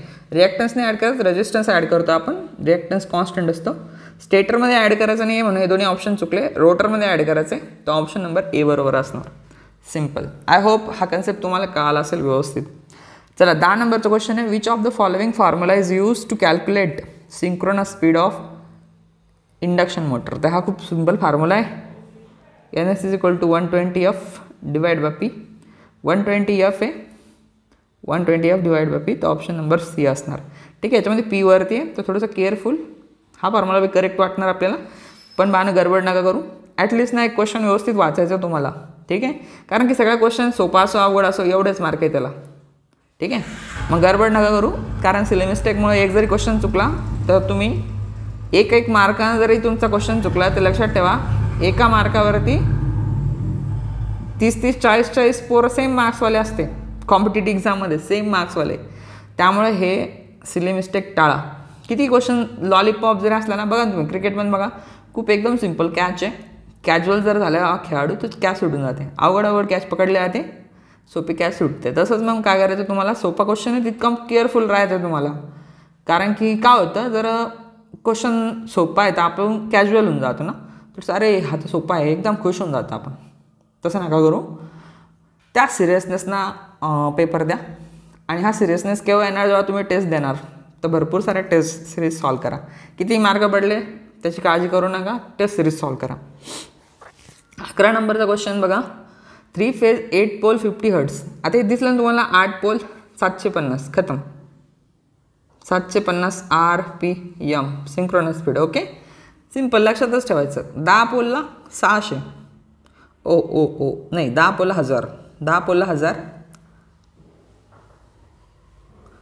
ॲड करत, रेजिस्टन्स ॲड करतो आपण. रिॲक्टन्स कॉन्स्टंट असतो. स्टेटरमध्ये ॲड करायचं नाही आहे म्हणून हे दोन्ही ऑप्शन चुकले. रोटरमध्ये ॲड करायचं आहे, तर ऑप्शन नंबर A बरोबर असणार. सिम्पल. आय होप हा कन्सेप्ट तुम्हाला कळाला असेल व्यवस्थित. चला 10 नंबरचा क्वेश्चन आहे, which of the following formula is use to calculate synchronous speed of induction motor. तर हा खूप सिम्पल फॉर्म्युला आहे. NS = 120F / P. 120F आहे, 120F / P, तर ऑप्शन नंबर C असणार. ठीक आहे, याच्यामध्ये P वरती आहे, तर थोडंसं केअरफुल. हा फॉर्म्युला बी करेक्ट वाटणार आपल्याला, पण बानं गडबड नका करू. ॲटलिस्ट ना एक क्वेश्चन व्यवस्थित वाचायचं तुम्हाला. ठीक आहे, कारण की सगळा क्वेश्चन सोपा असो अवघड असो एवढेच मार्क आहे त्याला. ठीक आहे, मग गडबड नका करू, कारण सिली मिस्टेकमुळे एक जरी क्वेश्चन चुकला तर तुम्ही एक मार्कानं जरी तुमचा क्वेश्चन चुकला तर लक्षात ठेवा, एका मार्कावरती 30 40 पोरं सेम मार्क्सवाले असते कॉम्पिटिटिव्ह एक्झाममध्ये, सेम मार्क्सवाले. त्यामुळे हे सिली मिस्टेक टाळा. किती क्वेश्चन लॉलीपॉप जरी असला ना, बघा तुम्ही क्रिकेटमध्ये बघा, खूप एकदम सिम्पल कॅच आहे. कॅज्युअल जर झाला खेळाडू तर कॅच सुटून जाते, अवघड कॅच पकडले जाते, सोपी कॅच सुटते. तसंच मग काय करायचं, तुम्हाला सोपा क्वेश्चन आहे तितकं केअरफुल राहायचं तुम्हाला. कारण की काय होतं, जर क्वेश्चन सोपा आहे तर आपण कॅज्युअल होऊन जातो ना, तर अरे हा तर सोपा आहे, एकदम खुश होऊन जातं आपण. तसं नका करू, त्या सिरियसनेसना पेपर द्या आणि हा सिरियसनेस केव्हा येणार, जेव्हा तुम्ही टेस्ट देणार. तर भरपूर साऱ्या टेस्ट सिरीज सॉल्व करा. किती मार्क पडले त्याची काळजी करू नका, टेस्ट सिरीज सॉल्व करा. 11 नंबरचा क्वेश्चन बघा. 3 फेज 8 पोल 50 हर्ट्स. आता हे दिसलं ना तुम्हाला 8 पोल 750 खतम. 750 RPM synchronous speed. Okay simple लक्षातच ठेवायचं. 10 पोलला 600 नाही 10 पोलला 1000 10 पोलला 1000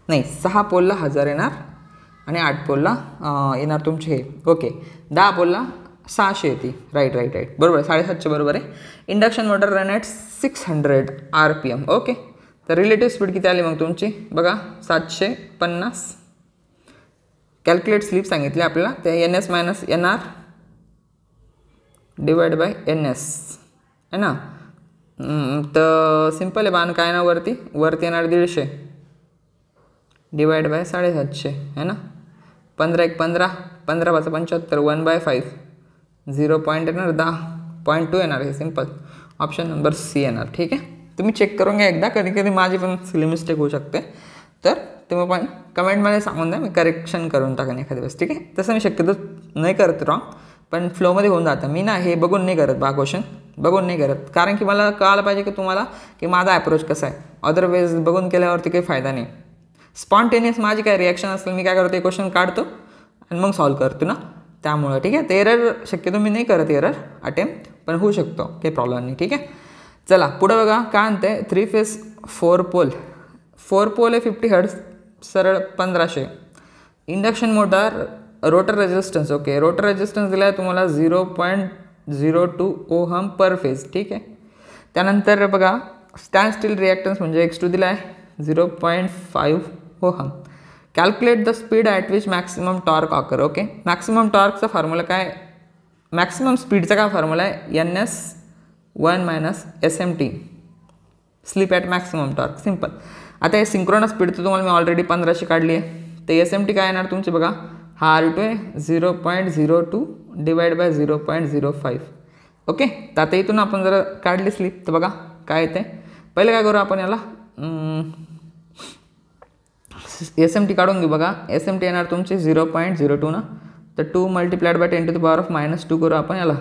नाही 6 पोलला 1000 येणार आणि 8 पोलला येणार तुमचे हे. ओके 10 पोलला 600 येते. राईट बरोबर 750 बरोबर आहे. Induction motor run at 600 RPM. Okay तर रिलेटिव्ह स्पीड किती आली मग तुमची बघा 750. कॅल्क्युलेट स्लिप सांगितली आपल्याला, ते NS - NR divide by NS है ना. तर सिंपल आहे बाण काय ना, वरती येणार 150 डिवाइड बाय 750 है ना. 15 × 15 15 × 75 1/5 0 पॉईंट येणार 10.2 येणार. हे सिंपल ऑप्शन नंबर C येणार. ठीक आहे तुम्ही चेक करून घ्या एकदा, कधी माझी पण सिली मिस्टेक होऊ शकते, तर तुम्ही पण कमेंटमध्ये सांगून द्या, मी करेक्शन करून टाकेन एखाद्या वेळेस. ठीक आहे तसं मी शक्यतो नाही करत रॉंग, पण फ्लोमध्ये होऊन जातं. मी ना हे बघून नाही करत क्वेश्चन बघून नाही करत, कारण की मला कळायला पाहिजे की तुम्हाला की माझा अप्रोच कसा आहे. अदरवाईज बघून केल्यावरती काही फायदा नाही. स्पॉन्टेनियस माझी काय रिॲक्शन असेल, मी काय करतो क्वेश्चन काढतो आणि मग सॉल्व करतो ना, त्यामुळं. ठीक आहे ते एरर शक्यतो मी नाही करत एरर अटेम्प्ट, पण होऊ शकतो काही प्रॉब्लेम नाही. ठीक आहे चला पुढं बघा काय म्हणते. 3 फेज 4 पोल आहे 50 हर्ट्स सरळ 1500. Induction motor rotor resistance. Okay rotor resistance दिला आहे तुम्हाला 0.02 ओहम पर फेज. ठीक आहे त्यानंतर बघा स्टँड स्टील रिॲक्टन्स म्हणजे X2 दिला आहे 0.5 ohm. Calculate the speed at which maximum torque occur. Okay maximum टॉर्कचा फॉर्म्युला काय, मॅक्सिमम स्पीडचा काय फॉर्म्युला आहे NS1 - SMT slip at maximum torque. Simple. आता हे सिंक्रोनस स्पीड तर तुम्हाला मी ऑलरेडी 1500 काढली आहे. तर SMT काय येणार तुमचे बघा, हा R2 आहे 0.02 डिवाइड बाय 0.05. ओके तर आता इथून आपण जर काढली स्लिप तर बघा काय येते. पहिले काय करू आपण याला SMT काढून घेऊ. बघा SMT येणार तुमची 0.02 ना, तर 2 × 10⁻⁻² करू आपण याला,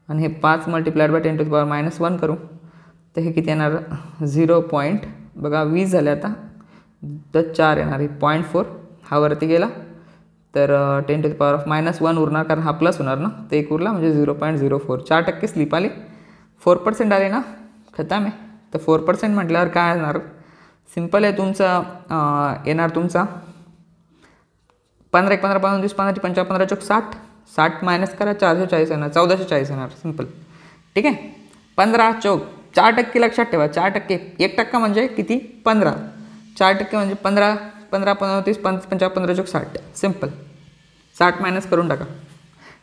आणि हे 5 × 10⁻⁻1 करू, तर हे किती येणार 0. बघा 20 झाले आता, तर 4 येणार. हे 0.4 हा वरती गेला, तर 10⁻⁻1 उरणार, कारण हा प्लस होणार ना, ते एक उरला म्हणजे 0.04. 4% स्लिप आली, 4% आली ना, खतम आहे. तर 4% म्हटल्यावर काय येणार, सिंपल आहे तुमचं येणार तुमचा 15 × 15 15 30 15 55 15 × 60 60 मायनस करा 440 येणार, 1440 येणार. सिंपल. ठीक आहे 15 चौक 4% लक्षात ठेवा. 4% 1% म्हणजे किती 15, 4% म्हणजे 15 15 15 30 55 15 × 60. सिंपल. 60 मायनस करून टाका,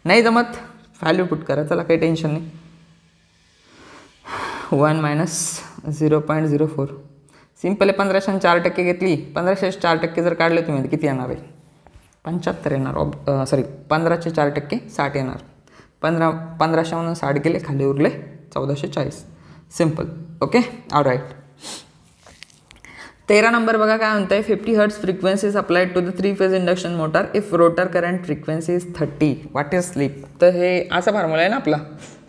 नाही जमत व्हॅल्यू पुट करा. चला काही टेन्शन नाही. 1 - 0.04 सिंपल आहे. 1500 4% घेतली, 1500 4% जर काढले तुम्ही किती येणार आहे 75 येणार. सॉरी 15चे 4% 60 येणार. 1500 60 गेले, खाली उरले 1440. सिंपल. Okay all right. 13 नंबर बघा काय म्हणतं आहे. 50 hertz frequency is applied to the 3 phase induction motor if rotor current frequency is 30. What is slip. तर हे असा फॉर्म्युला आहे ना आपला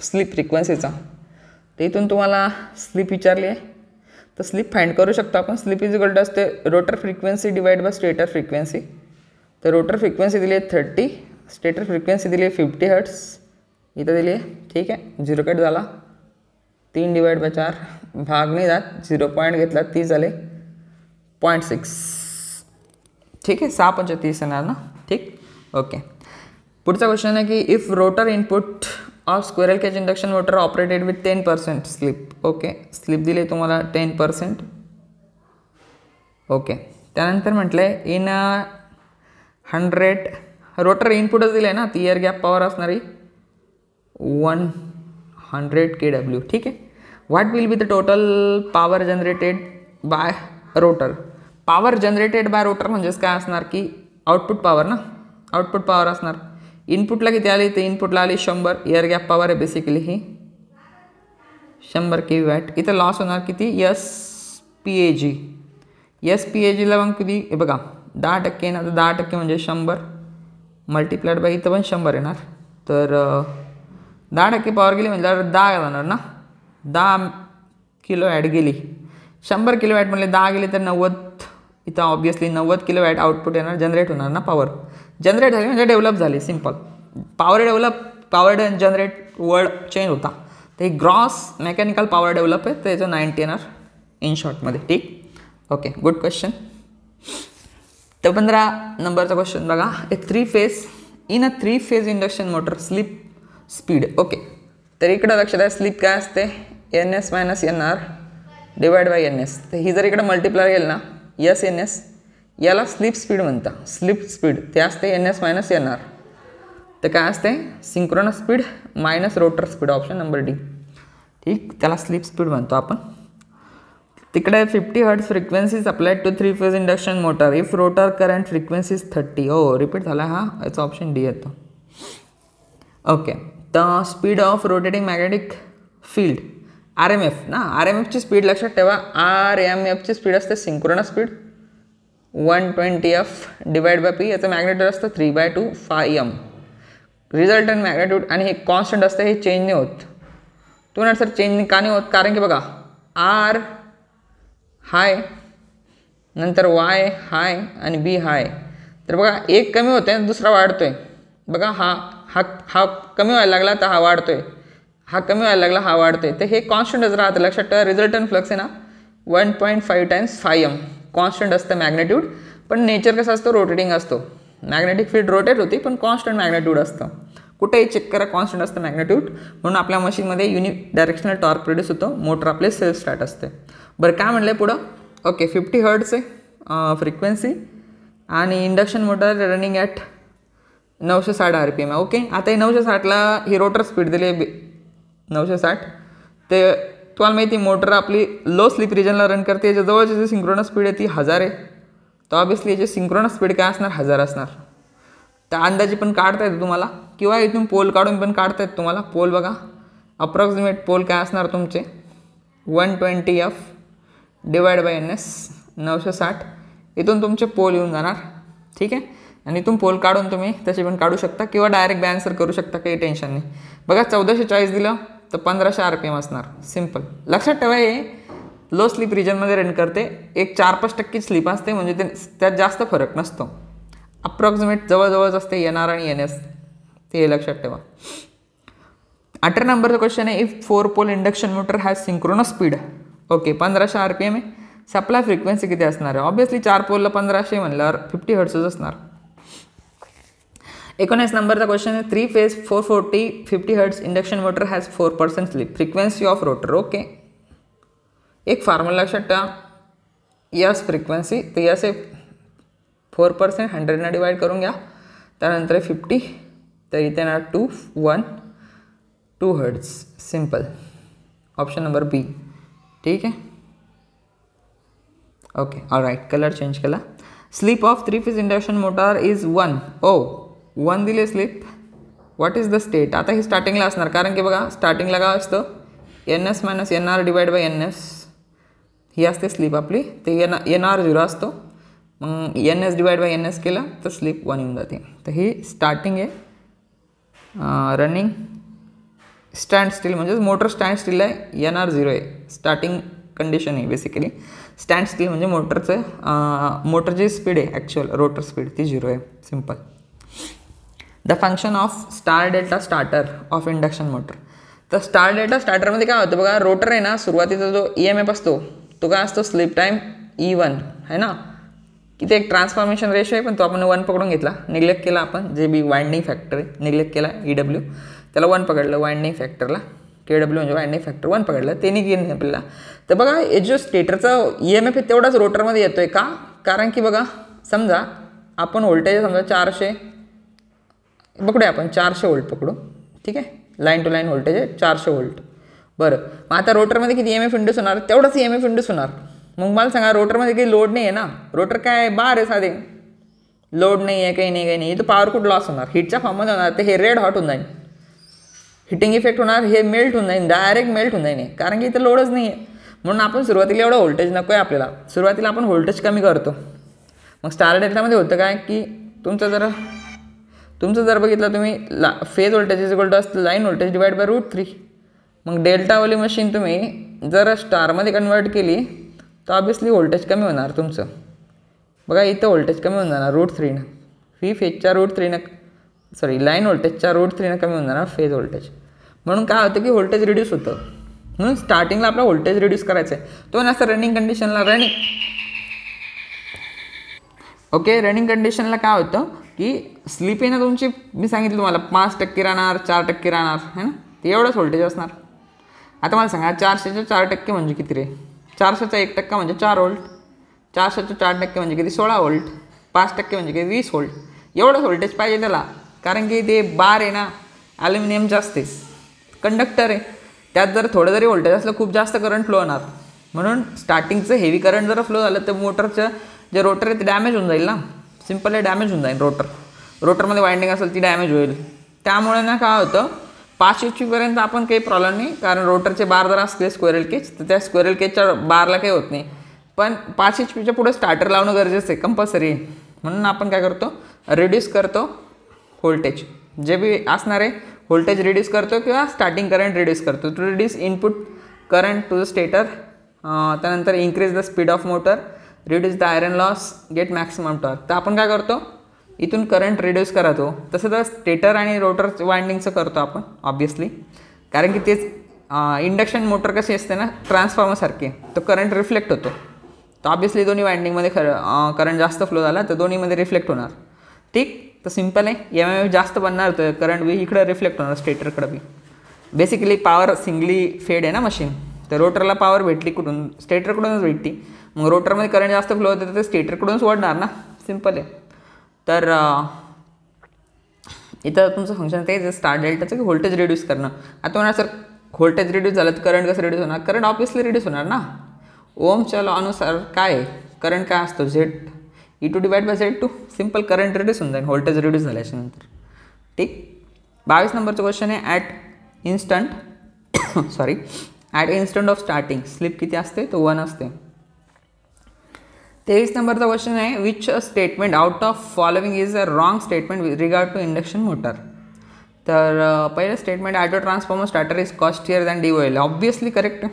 स्लीप फ्रिक्वेन्सीचा. तर इथून तुम्हाला स्लीप विचारली आहे, तर स्लीप फाइंड करू शकतो आपण. स्लीप इज इक्वल टू असते rotor frequency divide by stator frequency. तर रोटर फ्रिक्वेन्सी दिली आहे 30, स्टेटर फ्रिक्वेन्सी दिली आहे 50 हर्ट्स इथं दिली आहे. ठीक आहे 0 कट झाला, 3 डिवाइड बाय 4 भाग नाही जात, 0 पॉईंट घेतला 30 झाले 0.6. ठीक आहे 6 × 5 30 येणार ना. ठीक ओके. पुढचा क्वेश्चन आहे की if rotor input of squirrel cage induction motor operated with 10% slip. Okay slip दिली तुम्हाला 10%. ओके त्यानंतर म्हटलं आहे इन 100 रोटर इनपुटच दिलं आहे ना, ती एअर गॅप पॉवर असणारी 100 kW. ठीक आहे. What will be the total power generated by rotor. Power generated by rotor म्हणजेच काय असणार की आउटपुट पॉवर ना, आउटपुट पॉवर असणार. इनपुटला किती आली, तर इनपुटला आली 100. एअर गॅप पॉवर आहे बेसिकली ही 100 kW. इथं लॉस होणार किती SPAG. SPAGला मग किती हे बघा 10% येणार, तर 10% म्हणजे 100 मल्टिप्लाइड बाय इथं पण 100 येणार, तर 10% पॉवर गेली म्हणजे 10 जाणार ना, 10 किलो वॅट गेली, 100 किलो वॅट म्हणले 10 गेले तर 90, इथं ऑब्वियसली 90 किलो वॅट आउटपुट येणार, जनरेट होणार ना, पॉवर जनरेट झाली म्हणजे डेव्हलप झाली, simple. Power generate word change होता, तर ग्रॉस मेकॅनिकल पॉवर डेव्हलप आहे, त्याचं 90 येणार इन शॉर्टमध्ये. ठीक, ओके, गुड क्वेश्चन. तर 15 नंबरचा क्वेश्चन बघा. In a three phase induction motor slip speed. Okay, तर इकडं लक्षात आहे स्लिप काय असते, NS - NR divide by NS. तर ही जर इकडं मल्टिप्लाय केलं ना, SNS, याला स्लिप स्पीड म्हणतात. स्लिप स्पीड ते असते NS - NR. तर काय असते, synchronous speed minus rotor speed, option number D. ठीक, त्याला स्लिप स्पीड म्हणतो आपण. तिकडे 50 hertz frequency is applied to 3 phase induction motor if rotor current frequency is 30. हो, रिपीट झाला हा, याचा ऑप्शन डी येतो. Okay, the speed of rotating magnetic field RMF ना, RMFची स्पीड लक्षात ठेवा, RMFची स्पीड असते synchronous speed 120F divide by P. याचं मॅग्नेट्यूड असतं 3/2 φm. रिझल्टंट मॅग्नेट्यूड आणि हे कॉन्स्टंट असतं, हे चेंज नाही होत. तुम्हाला सर चेंज का नाही होत, कारण की बघा R हाय, नंतर Y हाय आणि B हाय, तर बघा एक कमी होतोय दुसरा वाढतोय. बघा हा कमी व्हायला लागला तर हा वाढतोय, हा कमी व्हायला लागला हा वाढतोय, तर हे कॉन्स्टंटच राहतं. लक्षात ठेवा, रिझल्टंट फ्लक्स आहे ना 1.5 टाइम्स φm कॉन्स्टंट असतं मॅग्नेट्यूड, पण नेचर कसं असतं, रोटेटिंग असतो. मॅग्नेटिक फील्ड रोटेट होती पण कॉन्स्टंट मॅग्नेट्यूड असतं. कुठेही चेक करा, कॉन्स्टंट असतं मॅग्नेट्यूड, म्हणून आपल्या मशीनमध्ये युनिक डायरेक्शनल टॉर्क प्रोड्यूस होतो. मोटर आपले सेल्फ स्टार्ट असते. बरं, काय म्हणलं पुढं, ओके 50 हर्ट्ज आहे फ्रिक्वेन्सी आणि induction motor running at 960 RPM. Okay, आता हे 960ला ही रोटर स्पीड दिली आहे 960. ते तुम्हाला माहिती मोटर आपली लो स्लिप रिजनला रन करते, याच्या जवळची जी सिंक्रोनस स्पीड आहे ती 1000 आहे, तर ऑब्वियसली याची सिंक्रोनस स्पीड काय असणार, 1000 असणार. त्या अंदाजी पण काढता येतं तुम्हाला, किंवा इथून पोल काढून पण काढता येतं तुम्हाला. पोल बघा, अप्रॉक्सिमेट पोल काय असणार तुमचे 120F डिवाइड बाय NS 960. इथून तुमचे पोल येऊन जाणार. ठीक आहे, आणि इथून पोल काढून तुम्ही तसे पण काढू शकता, किंवा डायरेक्ट बॅ आन्सर करू शकता, काही टेन्शन नाही. बघा 1440 दिलं तर 1500 RPM असणार, सिम्पल. लक्षात ठेवा, हे लो स्लीप रिजनमध्ये रन करते, एक 4-5% स्लीप असते, म्हणजे त्यात जास्त फरक नसतो. अप्रॉक्सिमेट जवळजवळच असते NR आणि NS, ते लक्षात ठेवा. 18 नंबरचा क्वेश्चन आहे, if 4 pole induction motor has synchronous speed. Okay, 1500 RPM आहे, सप्लाय फ्रिक्वेन्सी किती असणार आहे, ऑब्वियसली 4 पोलला 1500 म्हणल्यावर 50 हर्ट्झच असणार. 19 नंबरचा क्वेश्चन आहे, 3 phase 440 50 hertz induction motor has 4% slip, frequency of rotor. Okay, एक फॉर्म्युला लक्षात ठेवा, यस फ्रिक्वेन्सी, तर यस आहे 4%, 100 डिवाइड करून घ्या, त्यानंतर 50, तर इथे येणार 2 hertz, simple. Option number B. ठीक आहे, okay, all right. Colour change केला. Slip of 3 phase induction motor is 1. 1 दिले slip. What is the state, आता ही स्टार्टिंगला असणार, कारण की बघा स्टार्टिंगला काय असतं, NS - NR divide by NS, ही असते स्लीप आपली, ते NR 0 असतो, मग NS डिवाइड बाय NS केला तर स्लीप 1 येऊन जाते. तर ही स्टार्टिंग आहे, रनिंग स्टँड स्टील, म्हणजेच मोटर स्टँड स्टील आहे, NR 0 आहे, स्टार्टिंग कंडिशन आहे बेसिकली. स्टँड स्टील म्हणजे मोटरची स्पीड आहे, ॲक्च्युअल रोटर स्पीड ती 0 आहे, simple. The function of star delta starter of induction motor. तर स्टार डेल्टा स्टार्टरमध्ये काय होतं बघा, रोटर आहे ना, सुरुवातीचा जो EMF असतो तो काय असतो, स्लीप टाईम E1 आहे ना, किती एक ट्रान्सफॉर्मेशन रेशो आहे, पण तो आपण 1 पकडून घेतला, निग्लेक्ट केला आपण, जे बी वाइंडिंग फॅक्टर आहे, निग्लेक्ट केला EW, त्याला 1 पकडलं, वाइंडिंग फॅक्टरला KW म्हणजे वाइंडिंग फॅक्टर 1 पकडलं, ते नाही गेलं आपल्याला. तर बघा हे जो स्टेटरचा EMF आहे तेवढाच रोटरमध्ये येतो आहे का, कारण की बघा समजा आपण व्होल्टेज समजा 400 पकडूया, आपण 400 व्होल्ट पकडू. ठीक आहे, लाईन टू लाईन व्होल्टेज आहे 400 व्होल्ट. बरं, मग आता रोटरमध्ये किती EMF इंड्यूस होणार, तेवढंच EMF इंड्यूस होणार. मग मला सांगा, रोटरमध्ये काही लोड नाही आहे ना, रोटर काय बार आहे, साधे लोड नाही आहे, काही नाही, इथं पॉवर कुठं लॉस होणार, हीटच्या फॉर्ममध्ये होणार, तर हे रेड हॉट होऊन जाईल, हिटिंग इफेक्ट होणार, हे मेल्ट होऊन जाईल, डायरेक्ट मेल्ट होऊन जाईल, कारण की इथं लोडच नाही आहे. म्हणून आपण सुरुवातीला एवढं व्होल्टेज नको आहे आपल्याला, सुरुवातीला आपण व्होल्टेज कमी करतो. मग स्टार डेल्टामध्ये होतं काय की तुमचं जर बघितलं तुम्ही phase voltage is equal to असतं लाईन व्होल्टेज डिवाइड बाय √3. मग डेल्टावाली मशीन तुम्ही जर स्टारमध्ये कन्वर्ट केली तर ऑब्वियसली व्होल्टेज कमी होणार तुमचं. बघा इथं व्होल्टेज कमी होऊन जाणार √3नं, व्ही फेजच्या लाईन व्होल्टेजच्या √3नं कमी होऊन जाणार फेज व्होल्टेज. म्हणून काय होतं की व्होल्टेज रिड्यूस होतं. म्हणून स्टार्टिंगला आपला व्होल्टेज रिड्यूस करायचं आहे. तो नसतं रनिंग कंडिशनला रनिंग कंडिशनला काय होतं की स्लीप आहे ना तुमची, मी सांगितलं तुम्हाला 5% राहणार, 4% राहणार है ना, ते एवढंच व्होल्टेज असणार. आता मला सांगा 400च्या 4% म्हणजे किती रे, 400चा 1% म्हणजे 4 व्होल्ट, 400च्या 4% म्हणजे किती 16 व्होल्ट, 5% म्हणजे किती 20 व्होल्ट. एवढंच व्होल्टेज पाहिजे त्याला, कारण की ते बार आहे ना ॲल्युमिनियमचं असते, कंडक्टर आहे, त्यात जर थोडं जरी व्होल्टेज असलं खूप जास्त करंट फ्लो होणार. म्हणून स्टार्टिंगचं हेवी करंट जर फ्लो झालं तर मोटरचं जे रोटर आहे ते डॅमेज होऊन जाईल ना, सिम्पल आहे डॅमेज होऊन जाईल. रोटरमध्ये वाइंडिंग असेल ती डॅमेज होईल. त्यामुळे ना काय होतं 5 HP पर्यंत आपण काही प्रॉब्लेम नाही, कारण रोटरचे बार जर असले स्क्वेरल केज तर त्या स्क्वेरल केजच्या बारला काही होत नाही. पण 5 HPच्या पुढे स्टार्टर लावणं गरजेचं आहे, कंपल्सरी आहे. म्हणून आपण काय करतो रिड्यूस करतो व्होल्टेज, जे बी असणार आहे व्होल्टेज रिड्यूस करतो किंवा स्टार्टिंग करंट रिड्यूस करतो. To reduce input current to the stator, त्यानंतर increase the speed of motor, reduce the iron loss, get maximum torque. तर आपण काय करतो इथून करंट रिड्यूस करतो. तसं तर स्टेटर आणि रोटर वाइंडिंगचं करतो आपण ऑब्वियसली, कारण की तेच इंडक्शन मोटर कशी असते ना ट्रान्सफॉर्मरसारखी, तो करंट रिफ्लेक्ट होतो. तर ऑब्वियसली दोन्ही वाइंडिंगमध्ये करंट जास्त फ्लो झाला तर दोन्हीमध्ये रिफ्लेक्ट होणार. ठीक, तर सिम्पल आहे. EMF जास्त बनणार तर करंट बी इकडं रिफ्लेक्ट होणार स्टेटरकडं बी. बेसिकली पॉवर सिंगली फेड आहे ना मशीन, तर रोटरला पॉवर भेटली कुठून, स्टेटरकडूनच भेटली. मग रोटरमध्ये करंट जास्त फ्लो होते तर ते स्टेटरकडूनच ओढणार ना, सिम्पल आहे. तर इथं तुमचं फंक्शन ते स्टार डेल्टाचं की व्होल्टेज रिड्यूस करणं. आता म्हणा सर व्होल्टेज रिड्यूस झालं तर करंट कसं रिड्यूस होणार, करंट ऑब्वियसली रिड्यूस होणार ना. ओमच्या लॉनुसार काय आहे, करंट काय असतो E2 divide by Z2, simple current reduce होऊन जाईल व्होल्टेज रिड्यूस झाल्याच्या नंतर. ठीक, 22 नंबरचं क्वेश्चन आहे at instant of starting slip किती असते, तो 1 असते. 23 नंबरचा क्वेश्चन आहे which statement out of following is a wrong statement with regard to induction motor. तर पहिलं statement auto transformer starter is costlier than DOL, obviously correct.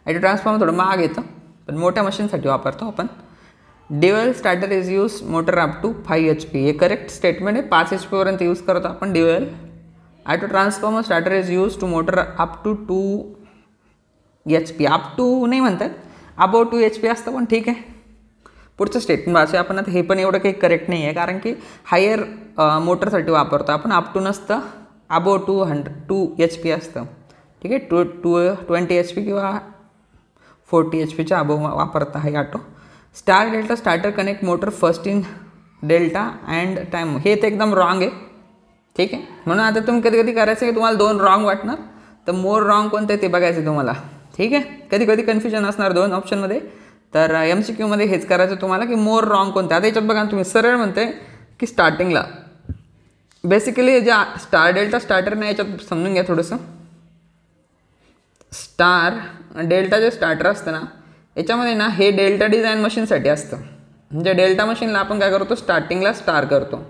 Auto transformer थोडं महाग येतं पण मोठ्या मशीनसाठी वापरतो आपण. DOL starter is use motor up to 5 HP, हे करेक्ट स्टेटमेंट आहे. 5 HP पर्यंत यूज करतो आपण DOL. Auto transformer starter is use to motor up to 2 HP, up to नाही म्हणतात, अबव 2 HP असतं, पण ठीक आहे. पुढचं स्टेटमेंट वाचूया आपण. आता हे पण एवढं काही करेक्ट नाही आहे, कारण की हायर मोटरसाठी वापरतो आपण, अप टू नसतं, अबव 2 HP असतं. ठीक आहे, 20 HP किंवा 40 HPच्या अबव वापरता आहे auto. Star delta starter connect motor first in delta and time, हे तर एकदम रॉंग आहे. ठीक आहे, म्हणून आता तुम्ही कधी कधी करायचं की तुम्हाला 2 रॉंग वाटणार, तर मोर रॉंग कोणतं आहे ते बघायचं तुम्हाला. ठीक आहे, कधी कधी कन्फ्युजन असणार 2 ऑप्शनमध्ये, तर MCQमध्ये हेच करायचं तुम्हाला की मोर रॉंग कोणतं. आता याच्यात बघा तुम्ही सरळ म्हणते की स्टार्टिंगला बेसिकली जे स्टार डेल्टा स्टार्टर नाही, याच्यात समजून घ्या थोडंसं. स्टार डेल्टा जे स्टार्टर असतं ना याच्यामध्ये ना हे डेल्टा डिझाईन मशीनसाठी असतं. म्हणजे डेल्टा मशीनला आपण काय करतो स्टार्टिंगला स्टार करतो.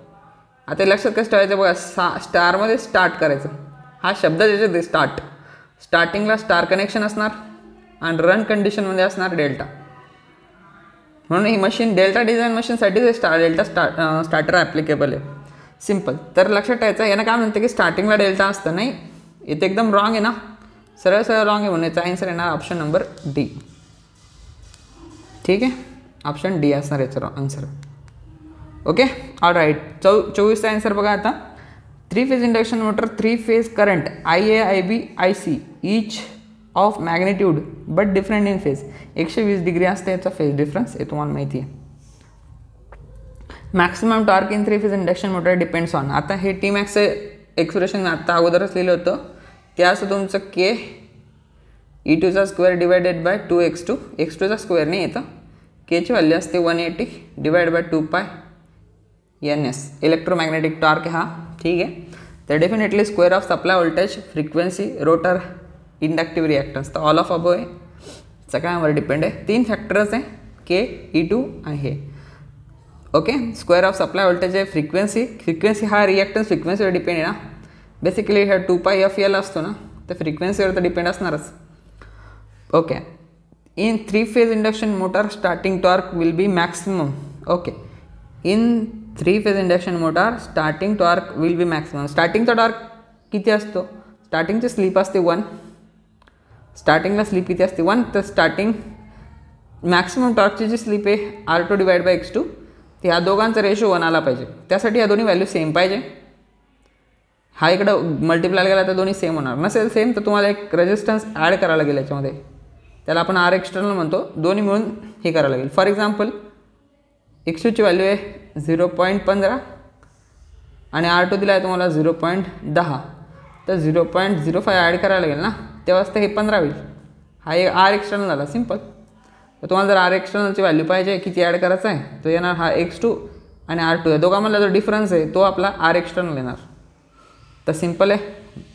आता लक्षात कसं ठेवायचं बघा, स्टारमध्ये स्टार्ट करायचं, हा शब्द ज्याच्यात स्टार्टिंगला स्टार कनेक्शन असणार आणि रन कंडिशनमध्ये असणार डेल्टा. म्हणून ही मशीन डेल्टा डिझाईन मशीनसाठीच हे स्टार्टर ॲप्लिकेबल आहे. सिम्पल. तर लक्षात ठेवायचं, यानं काय म्हणतं की स्टार्टिंगला डेल्टा असतं, नाही इथे एकदम रॉंग आहे ना, सरळ रॉंग आहे. म्हणून याचा आन्सर येणार ऑप्शन नंबर D. ठीक आहे, ऑप्शन D असणार याचा आन्सर. Okay, all right. 24चा आन्सर बघा आता. 3 phase induction motor 3 phase current IA, IB, IC each of magnitude but different in phase. 120 degree असते याचा फेज डिफरन्स, हे तुम्हाला माहिती आहे. Maximum torque in 3 phase induction motor depends on. आता हे Tmaxचं एक्सप्रेशन आत्ता अगोदरच लिहिलं होतं, ते असं तुमचं K E2चा स्क्वेअर डिवायडेड बाय 2x2, x2चा स्क्वेअर नाही येतं, Kची व्हॅल्यू असते 180 divide by 2π NS. Electromagnetic torque हा. ठीक आहे, तर definitely square of supply voltage, frequency, rotor, inductive reactance, तर ऑल ऑफ अबो आहे. सगळ्यांवर डिपेंड आहे. 3 फॅक्टर्स आहे के, E2 आणि हे. Okay, square of supply voltage आहे. फ्रिक्वेन्सी हा रिॲक्टन्स फ्रिक्वेन्सीवर डिपेंड आहे ना. बेसिकली हा 2πfL असतो ना, तर फ्रिक्वेन्सीवर तर डिपेंड असणारच. Okay, in 3 phase induction motor starting torque will be maximum. Okay, in 3 phase induction motor starting torque will be maximum. स्टार्टिंगचा टॉर्क किती असतो? स्टार्टिंगची स्लिप असते 1. स्टार्टिंगला स्लिप किती असते? 1. तर स्टार्टिंग मॅक्सिमम टॉर्कची जी स्लिप आहे R2/X2, तर ह्या दोघांचा रेशो 1 आला पाहिजे. त्यासाठी ह्या दोन्ही व्हॅल्यू सेम पाहिजे. हा इकडं मल्टिप्लाय केला तर दोन्ही सेम होणार. नसेल सेम तर तुम्हाला एक रेजिस्टन्स ॲड करायला लागेल याच्यामध्ये, त्याला आपण R एक्सटर्नल म्हणतो. दोन्ही मिळून हे करायला लागेल. फॉर एक्झाम्पल X2ची व्हॅल्यू आहे 0.15 आणि R2 दिला आहे तुम्हाला 0.10, तर 0.05 ॲड करायला लागेल ना, तेव्हाच तर हे 15 होईल. हा एक R एक्सटर्नल झाला, सिम्पल. तर तुम्हाला जर R एक्सटर्नलची व्हॅल्यू पाहिजे किती ॲड करायचं आहे, तो येणार हा X2 आणि R2 या दोघांमधला जो डिफरन्स आहे तो आपला R एक्सटर्नल येणार. तर सिम्पल आहे,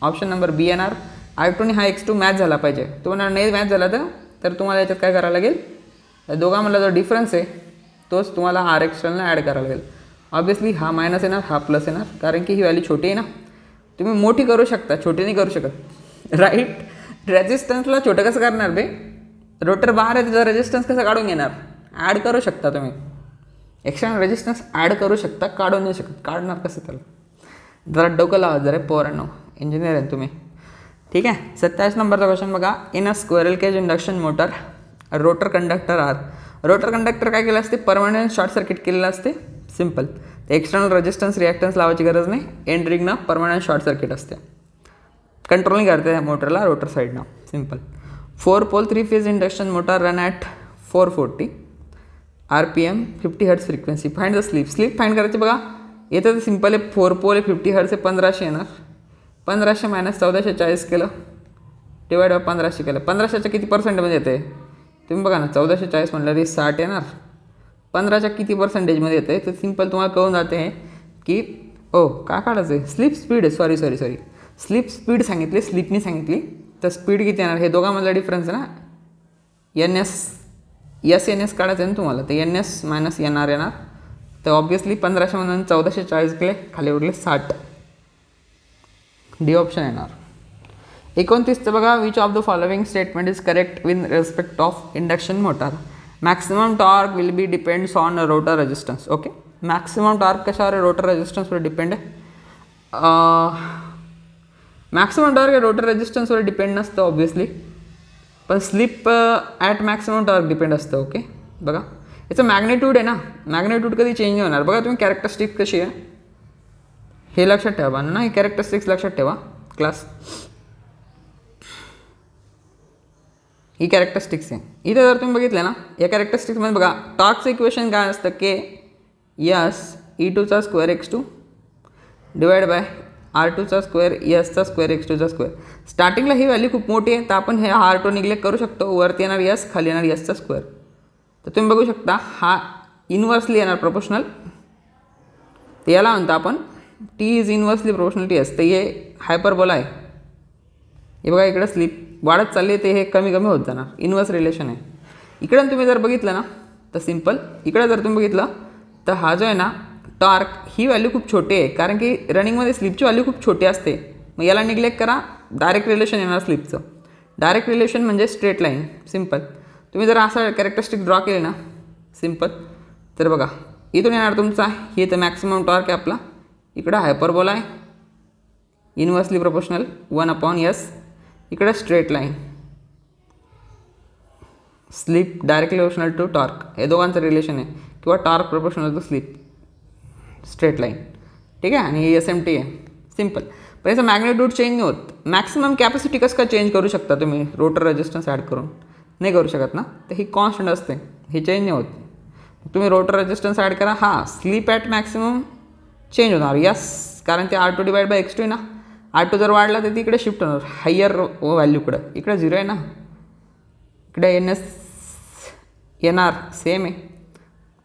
ऑप्शन नंबर बी येणार. R2 आणि हा X2 मॅच झाला पाहिजे. तो नाही मॅच झाला तर तुम्हाला याच्यात काय करावं लागेल, या दोघांमधला जो डिफरन्स आहे तोच तुम्हाला R एक्सटर्नल ॲड करावं लागेल. ऑब्वियसली हा मायनस येणार, हा प्लस येणार, कारण की ही व्हॅल्यू छोटी आहे ना. तुम्ही मोठी करू शकता, छोटी नाही करू शकत, राईट. रेजिस्टन्सला छोटं कसं करणार बे? रोटर बाहेर आहे त्याचा रेजिस्टन्स कसं काढून घेणार? ॲड करू शकता तुम्ही. एक्सटर्नल रेजिस्टन्स ॲड करू शकता, काढून नाही शकत. काढणार कसं त्याला? जरा डोकं लावा जरा पोरांनो, इंजिनियर आहे तुम्ही. ठीक आहे. 27 नंबरचा क्वेश्चन बघा. In a squirrel cage induction motor rotor conductor are. Rotor conductor काय केलं असते? परमनंट शॉर्ट सर्किट केलेलं असते. सिम्पल. एक्सटर्नल रेजिस्टन्स रिॲक्टन्स लावायची गरज नाही. एंड रिंगनं परमनंट शॉर्ट सर्किट असते. कंट्रोलिंग करते मोटरला रोटर साईडनं. Simple. 4 pole 3 phase induction motor run at 440 RPM 50 hertz frequency. Find the slip. Slip find करायची बघा. येतं तर सिम्पल आहे. 4 पोल आहे, 50 हर्ट्ज आहे, 1500 येणार. 1500 मायनस 1440 केलं, डिवाइड बाय 1500 केलं. 1500च्या किती पर्सेंटमध्ये येते तुम्ही बघा ना. 1440 म्हटलं तरी 60 येणार. 15च्या किती पर्सेंटेजमध्ये येते? तर सिम्पल तुम्हाला कळून जाते आहे की काय काढायचं आहे? स्लीप स्पीड आहे. सॉरी स्लीप स्पीड सांगितली, स्लीपनी सांगितली. तर स्पीड किती येणार? हे दोघांमधला डिफरन्स आहे ना. NS काढायचं आहे ना तुम्हाला. तर NS मायनस NR येणार. तर ऑब्वियसली 1500मधून 1440 केले, खाली उरले 60. डी ऑप्शन येणार. 29चं बघा. Which of the following statement is correct with respect of induction motor? Maximum torque will B depends on rotor resistance. Okay, maximum torque कशावर? रोटर रेजिस्टन्सवर डिपेंड आहे. Maximum torque हे रोटर रेजिस्टन्सवर डिपेंड नसतं obviously, पण slip at maximum torque depend असतं. Okay, बघा याचं magnitude आहे ना. मॅग्नेट्यूड कधी चेंज नाही होणार. बघा तुम्ही कॅरेक्टरिस्टिक्स कशी आहे हे लक्षात ठेवा ना. ही कॅरेक्टरिस्टिक्स लक्षात ठेवा क्लास. ही कॅरेक्टरिस्टिक्स आहे. इथे जर तुम्ही बघितलं ना, या कॅरेक्टरिस्टिक्समध्ये बघा टॉर्कचं इक्वेशन काय असतं? के यस E2चा स्क्वेअर X2 डिवाइड बाय R2चा स्क्वेअर यसचा स्क्वेअर X2चा स्क्वेअर. स्टार्टिंगला ही व्हॅल्यू खूप मोठी आहे, तर आपण हे R2 निग्लेक्ट करू शकतो. वरती येणार यस, खाली येणार यसचा स्क्वेअर. तर तुम्ही बघू शकता हा इन्व्हर्सली येणार प्रोपोर्शनल. तर याला म्हणतो आपण T is inversely proportional T S. तर हे हायपरबोला आहे. हे बघा इकडं स्लिप वाढत चालली आहे, ते हे कमी कमी होत जाणार. इन्व्हर्स रिलेशन आहे. इकडं तुम्ही जर बघितलं ना तर सिम्पल. इकडं जर तुम्ही बघितलं तर हा जो आहे ना टॉर्क, ही व्हॅल्यू खूप छोटी आहे, कारण की रनिंगमध्ये स्लिपची व्हॅल्यू खूप छोटी असते. मग याला निग्लेक्ट करा, डायरेक्ट रिलेशन येणार स्लिपचं. डायरेक्ट रिलेशन म्हणजे स्ट्रेट लाईन. सिम्पल. तुम्ही जर असं कॅरेक्टरिस्टिक ड्रॉ केले ना सिम्पल, तर बघा इथून येणार तुमचा हे तर मॅक्सिमम टॉर्क आहे आपला. इकडं हायपरबोला आहे, इन्व्हर्सली प्रोपोर्शनल 1/S. इकडं straight line, slip directly proportional to torque. हे दोघांचं रिलेशन आहे, किंवा torque proportional to slip, straight line. ठीक आहे. आणि SMT आहे. सिम्पल. पण याचं मॅग्नेट्यूड चेंज नाही होत. मॅक्सिमम कॅपॅसिटी कसं काय चेंज करू शकता तुम्ही रोटर रेजिस्टन्स ॲड करून? नाही करू शकत ना. तर ही कॉन्स्टंट असते, हे चेंज नाही होत. तुम्ही रोटर रेजिस्टन्स ॲड करा, हां स्लिप ॲट मॅक्सिमम चेंज होणार. यस, कारण ते R2 डिवाइड बाय X2 आहे ना. R2 जर वाढला तर तिकडे शिफ्ट होणार हायर व्हॅल्यूकडं. इकडे 0 आहे ना, इकडे NS येणार सेम आहे,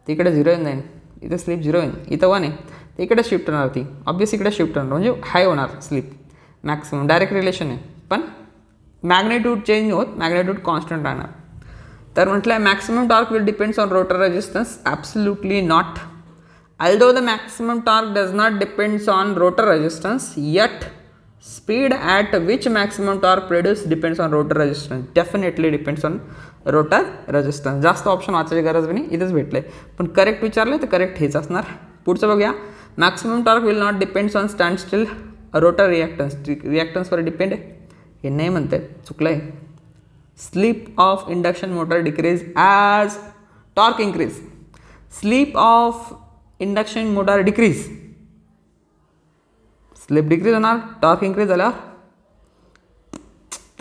तिकडे 0 येऊन जाईल. इथं स्लिप 0 येईल, इथं 1 आहे, तर इकडे शिफ्ट होणार. ती ऑब्वियस इकडे शिफ्ट होणार, म्हणजे हाय होणार स्लिप मॅक्सिमम. डायरेक्ट रिलेशन आहे, पण मॅग्नेट्यूड चेंज होत, मॅग्नेट्यूड कॉन्स्टंट राहणार. तर म्हटलं maximum torque will depends on rotor resistance. Absolutely not. Although the maximum torque does not depends on rotor resistance, yet speed at which maximum torque produced depends on rotor resistance. Definitely depends on rotor resistance. जास्त option वाचायची गरज नाही, इथेच भेटले. पण correct विचारले तर correct हेच असणार. पुढचं बघूया. Maximum torque will not depends on stand still rotor रिॲक्टन्सवर डिपेंड आहे. हे नाही म्हणते, चुकलं आहे. Slip of induction motor decrease as torque increase. Slip of induction motor decrease. Slip decrease होणार, टॉर्क इन्क्रीज झाल्यावर.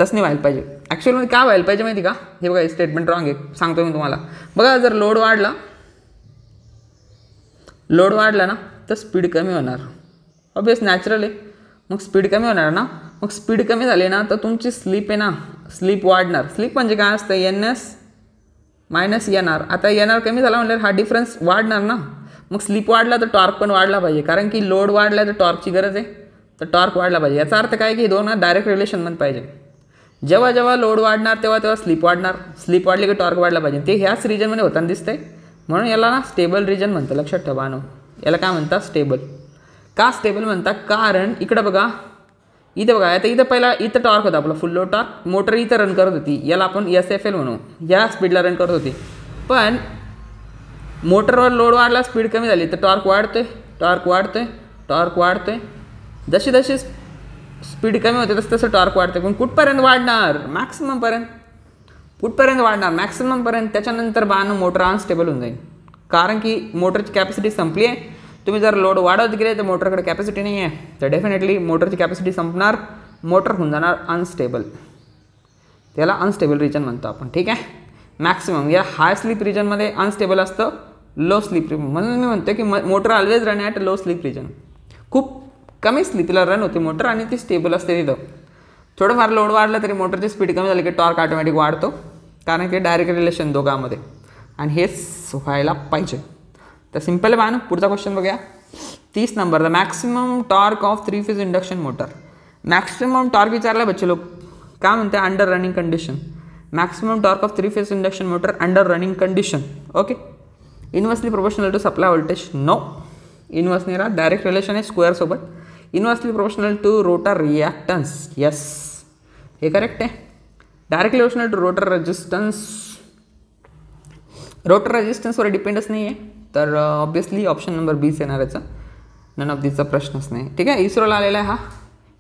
तसं नाही व्हायला पाहिजे. ॲक्च्युअली काय व्हायला पाहिजे माहिती का? हे बघा, स्टेटमेंट रॉंग आहे, सांगतो मी तुम्हाला. बघा, जर लोड वाढला ना तर स्पीड कमी होणार. ऑब्वियस नॅचरल आहे. मग स्पीड कमी होणार ना. मग स्पीड कमी झाली ना तर तुमची स्लीप आहे ना, स्लीप वाढणार. स्लीप म्हणजे काय असतं? NS minus NR. आता NR कमी झाला म्हणजे हा डिफरन्स वाढणार ना. मग स्लीप वाढला तर टॉर्क पण वाढला पाहिजे, कारण की लोड वाढला तर टॉर्कची गरज आहे, तर टॉर्क वाढला पाहिजे. याचा अर्थ काय की दोन डायरेक्ट रिलेशनमध्ये पाहिजे. जेव्हा जेव्हा लोड वाढणार तेव्हा स्लीप वाढणार. स्लीप वाढली की टॉर्क वाढला पाहिजे. ते ह्याच रिजनमध्ये होताना दिसतंय, म्हणून याला ना स्टेबल रिजन म्हणतं. लक्षात ठेवा नो, याला काय म्हणतात? स्टेबल. का स्टेबल म्हणतात? कारण इकडं बघा, इथं बघा, आता इथं पहिला इथं टॉर्क होता आपला फुल लोड टॉर्क. मोटर इथं रन करत होती, याला आपण SFL म्हणू, या स्पीडला रन करत होती. पण मोटरवर लोड वाढला, स्पीड कमी झाली तर टॉर्क वाढतोय. जशी जशी स्पीड कमी होते तसं टॉर्क वाढते. पण कुठपर्यंत वाढणार? मॅक्सिममपर्यंत. कुठपर्यंत वाढणार? मॅक्सिममपर्यंत. त्याच्यानंतर मोटर अनस्टेबल होऊन जाईल, कारण की मोटरची कॅपॅसिटी संपली आहे. तुम्ही जर लोड वाढवत गेले तर मोटरकडे कॅपॅसिटी नाही आहे, तर डेफिनेटली मोटरची कॅपॅसिटी संपणार, मोटर होऊन जाणार अनस्टेबल. त्याला अनस्टेबल रिजन म्हणतो आपण. ठीक आहे. मॅक्सिमम या हाय स्लीप रिजनमध्ये अनस्टेबल असतं, लो स्लीप रिजन. म्हणून मी म्हणतो की motor always run at low slip region. खूप कमी स्लीपला रन होते मोटर आणि ती स्टेबल असते तिथं. थोडंफार लोड वाढलं तरी मोटरची स्पीड कमी झाली की टॉर्क ऑटोमॅटिक वाढतो, कारण की डायरेक्ट रिलेशन दोघांमध्ये, आणि हेच व्हायला पाहिजे. तर सिम्पल आहे ना. पुढचा क्वेश्चन बघूया. 30 number. The maximum torque of 3 phase induction motor. Maximum torque विचारला बच्चे लोक. काय म्हणते? Under running condition. Maximum torque of 3 phase induction motor under running condition. Okay. Inversely proportional to supply voltage. No, inverse नाही राहत, direct relation आहे square सोबत. Inversely proportional to rotor reactance. Yes, हे करेक्ट आहे. Directly proportional to rotor resistance. Rotor रेजिस्टन्सवर डिपेंडच नाही आहे, तर ऑब्वियसली ऑप्शन नंबर बीच येणार याचा. नन ऑफ दिसचा प्रश्नच नाही. ठीक आहे. इस्रोला आलेला आहे हा.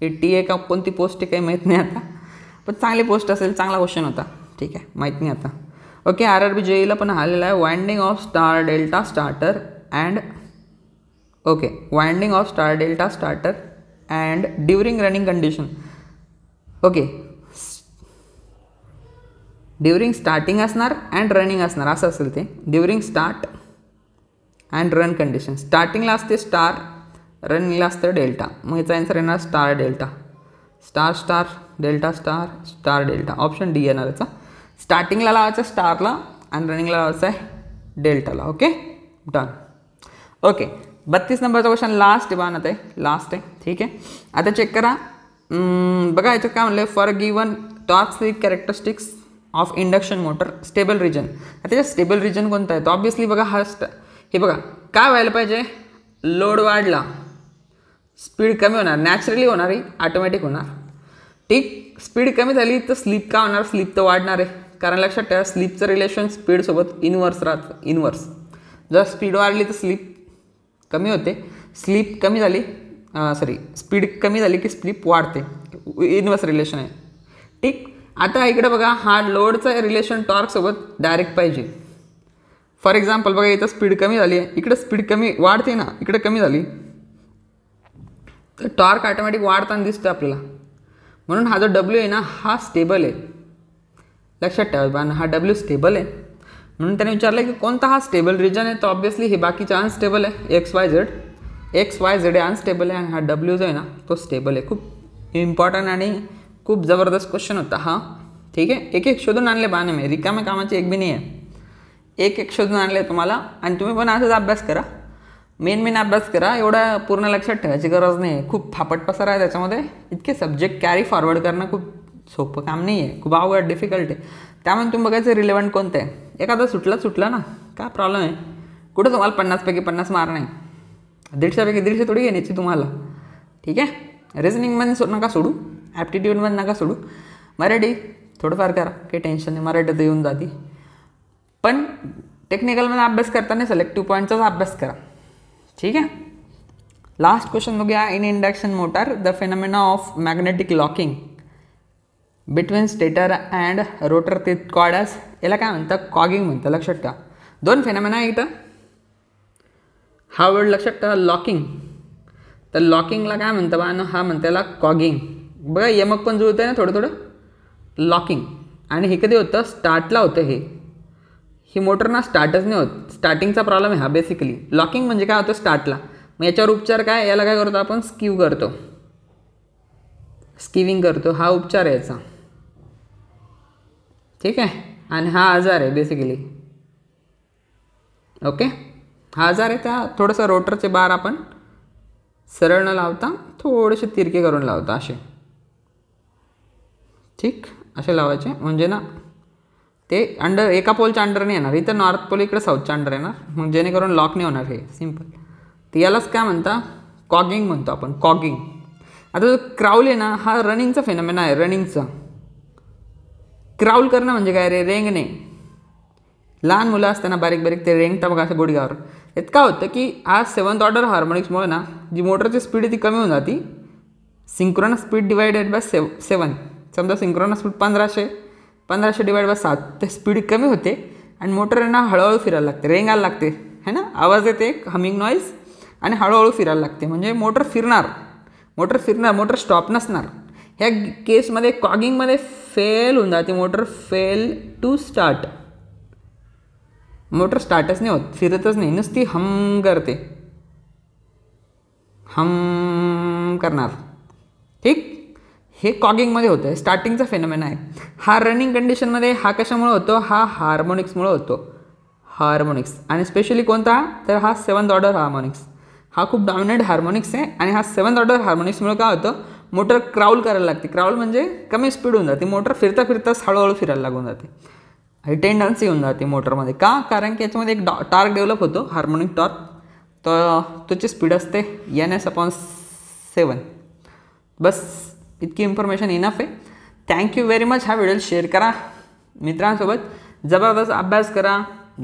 हे TA का कोणती पोस्ट आहे काही माहीत नाही आता, पण चांगली पोस्ट असेल, चांगला क्वेश्चन होता. ठीक आहे, माहीत नाही आता. ओके. RRB JEEला पण आलेला आहे. Winding of star delta starter and winding of star delta starter and during running condition. Okay. During starting असणार अँड रनिंग असणार, असं असेल ते. During start and run condition. स्टार्टिंगला असते स्टार, रनिंगला असतं डेल्टा. मग याचा आन्सर येणार star delta. Star delta star delta. Option D येणार याचा. स्टार्टिंगला लावायचं स्टारला आणि रनिंगला लावायचं आहे डेल्टाला. Okay, done. ओके. 32 नंबरचा क्वेश्चन लास्ट आहे बाण, लास्ट आहे. ठीक आहे. आता चेक करा. बघा याच्यात काय म्हणलं. For given torque slip characteristics of induction motor stable region. आता त्याच्यात स्टेबल रिजन कोणता आहे? तर ऑब्वियसली बघा हे बघा काय व्हायला पाहिजे. लोड वाढला, स्पीड कमी होणार, नॅचरली होणार, ही ऑटोमॅटिक होणार. ठीक. स्पीड कमी झाली तर स्लीप का होणार? स्लीप तर वाढणार आहे, कारण लक्षात ठेवा स्लीपचं रिलेशन स्पीडसोबत इन्व्हर्स राहतं. इन्व्हर्स. जर स्पीड वाढली तर स्लीप कमी होते, स्लीप कमी झाली स्पीड कमी झाली की स्लीप वाढते. इन्व्हर्स रिलेशन आहे. ठीक. आता इकडे बघा, हा लोडचा रिलेशन टॉर्कसोबत डायरेक्ट पाहिजे. फॉर एक्झाम्पल बघा, इथं स्पीड कमी झाली आहे, इकडे स्पीड कमी वाढते ना, इकडे कमी झाली तर टॉर्क ऑटोमॅटिक वाढताना दिसतं आपल्याला. म्हणून हा जो W आहे ना, हा स्टेबल आहे. लक्षात ठेवा, हा W स्टेबल आहे. म्हणून त्याने विचारलं की कोणता हा स्टेबल रिजन आहे, तर ऑब्वियसली हे बाकीचे अनस्टेबल आहे. XYZ हे अनस्टेबल आहे, आणि हा W जो आहे ना तो स्टेबल आहे. खूप इम्पॉर्टंट आणि खूप जबरदस्त क्वेश्चन होता हा. ठीक आहे. एक शोधून आणले बाणे मी, रिकाम्या कामाची एक बी नाही आहे. एक शोधून आणले तुम्हाला, आणि तुम्ही पण असाच अभ्यास करा. मेन अभ्यास करा. एवढा पूर्ण लक्षात ठेवायची गरज नाही आहे. खूप फापट पसार आहे त्याच्यामध्ये. इतके सब्जेक्ट कॅरी फॉरवर्ड करणं खूप सोपं काम नाही आहे, खूप अवघड डिफिकल्ट आहे. त्यामुळे तुम्ही बघायचं रिलेव्हंट कोणतं आहे. एखादा सुटला ना, काय प्रॉब्लेम आहे. कुठं तुम्हाला 50पैकी 50 मार्क नाही, 150पैकी 150 थोडी घेण्याची तुम्हाला. ठीक आहे. रिझनिंगमध्ये नका सोडू, ॲप्टिट्यूडमध्ये नका सोडू, मराठी थोडंफार करा, काही टेन्शन नाही, मराठीत येऊन जाते. पण टेक्निकलमध्ये अभ्यास करताना सिलेक्टिव्ह पॉईंटचाच अभ्यास करा. ठीक आहे. लास्ट क्वेश्चन बघूया. In induction motor the phenomena of magnetic locking between stator and rotor ते कॉल्ड ॲज, याला काय म्हणतात, कॉगिंग म्हणतं. लक्षात ठेवा, 2 फेनॉमेना आहे इथं. हा वर्ड लक्षात ठेवा, लॉकिंग. तर लॉकिंगला काय म्हणतं बा, हा म्हणतं याला कॉगिंग. बघा यमक पण जुळतं आहे ना थोडं लॉकिंग. आणि हे कधी होतं, स्टार्टला होतं. ही मोटर ना स्टार्टच नाही होत, स्टार्टिंगचा प्रॉब्लेम आहे हा बेसिकली. लॉकिंग म्हणजे काय होतं, स्टार्टला. मग याच्यावर उपचार काय, याला काय करतो आपण, स्कीव करतो, स्कीविंग करतो. हा उपचार आहे याचा. ठीक आहे. आणि हा आजार आहे बेसिकली. ओके, हा आजार आहे. त्या थोडंसं रोटरचे बार आपण सरळ न लावता थोडेसे तिरके करून लावता, असे. ठीक, असे लावायचे म्हणजे ना ते अंडर, एका पोलच्या अंडर नाही येणार. इथं नॉर्थ पोल, इकडे साऊथच्या अंडर येणार, मग जेणेकरून लॉक नाही होणार. हे सिम्पल. तर यालाच काय म्हणता, कॉगिंग म्हणतो आपण, कॉगिंग. आता जो क्राऊल आहे ना, हा रनिंगचा फेनॉमेना आहे, रनिंगचा. क्राऊल करणं म्हणजे काय रे, रेंगणे. लहान मुलं असताना बारीक बारीक ते रेंगता बघा असं गुडघ्यावर. यात काय होतं की आज 7th ऑर्डर हार्मोनिक्समुळे ना जी मोटरची स्पीड आहे ती कमी होऊन जाती. Synchronous speed divided by 7. समजा सिंक्रोनस स्पीड 1500 डिवाइड बाय 7, ते स्पीड कमी होते आणि मोटरना हळूहळू फिरायला लागते, रेंगायला लागते, है ना. आवाज येते, हमिंग नॉईज, आणि हळूहळू फिरायला लागते. म्हणजे मोटर फिरणार, मोटर स्टॉप नसणार. ह्या केसमध्ये कॉगिंगमध्ये फेल होऊन जाते मोटर, फेल टू स्टार्ट. मोटर स्टार्टच नाही होत, फिरतच नाही, नुसती हम करते, हम करणार. ठीक, हे कॉगिंगमध्ये होतं, स्टार्टिंगचा फेनॉमेना आहे. हा रनिंग कंडिशनमध्ये हा कशामुळे होतो, हा हार्मोनिक्समुळे होतो, हार्मोनिक्स. आणि स्पेशली कोणता, तर हा 7th ऑर्डर हार्मोनिक्स. हा खूप डॉमिनंट हार्मोनिक्स आहे. आणि हा 7th ऑर्डर हार्मोनिक्समुळे काय होतं, मोटर क्राऊल करायला लागते. क्राऊल म्हणजे कमी स्पीड होऊन जाते, मोटर फिरता फिरताच हळूहळू फिरायला लागून जाते. ही टेंडन्सी होऊन जाते मोटरमध्ये. का, कारण की याच्यामध्ये एक टॉर्क डेव्हलप होतो, हार्मोनिक टॉर्क. तर त्याची स्पीड असते ns/7. बस इतकी इन्फॉर्मेशन इनफ आहे. Thank you very much. हा व्हिडिओ शेअर करा मित्रांसोबत. जबरदस्त अभ्यास करा,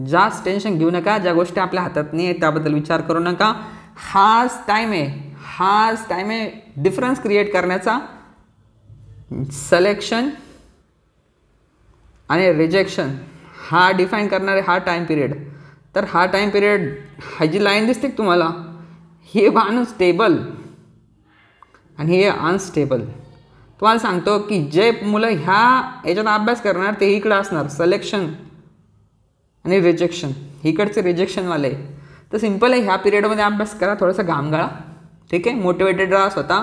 जास्त टेन्शन घेऊ नका. ज्या गोष्टी आपल्या हातात नाही आहेत त्याबद्दल विचार करू नका. हाच टाईम आहे डिफरन्स क्रिएट करण्याचा. सिलेक्शन आणि रिजेक्शन हा डिफाईन करणारे हा टाईम पिरियड. तर हा टाईम पिरियड, हा जी लाईन दिसते तुम्हाला, हे बाण स्टेबल आणि हे अनस्टेबल. तुम्हाला सांगतो की जे मुलं याच्यात अभ्यास करणार ते इकडं असणार, सिलेक्शन आणि रिजेक्शन. इकडचे रिजेक्शनवाले. तर सिम्पल आहे, ह्या पिरियडमध्ये अभ्यास करा, थोडंसं घाम गाळा. ठीक आहे, मोटिवेटेड राहा स्वतः.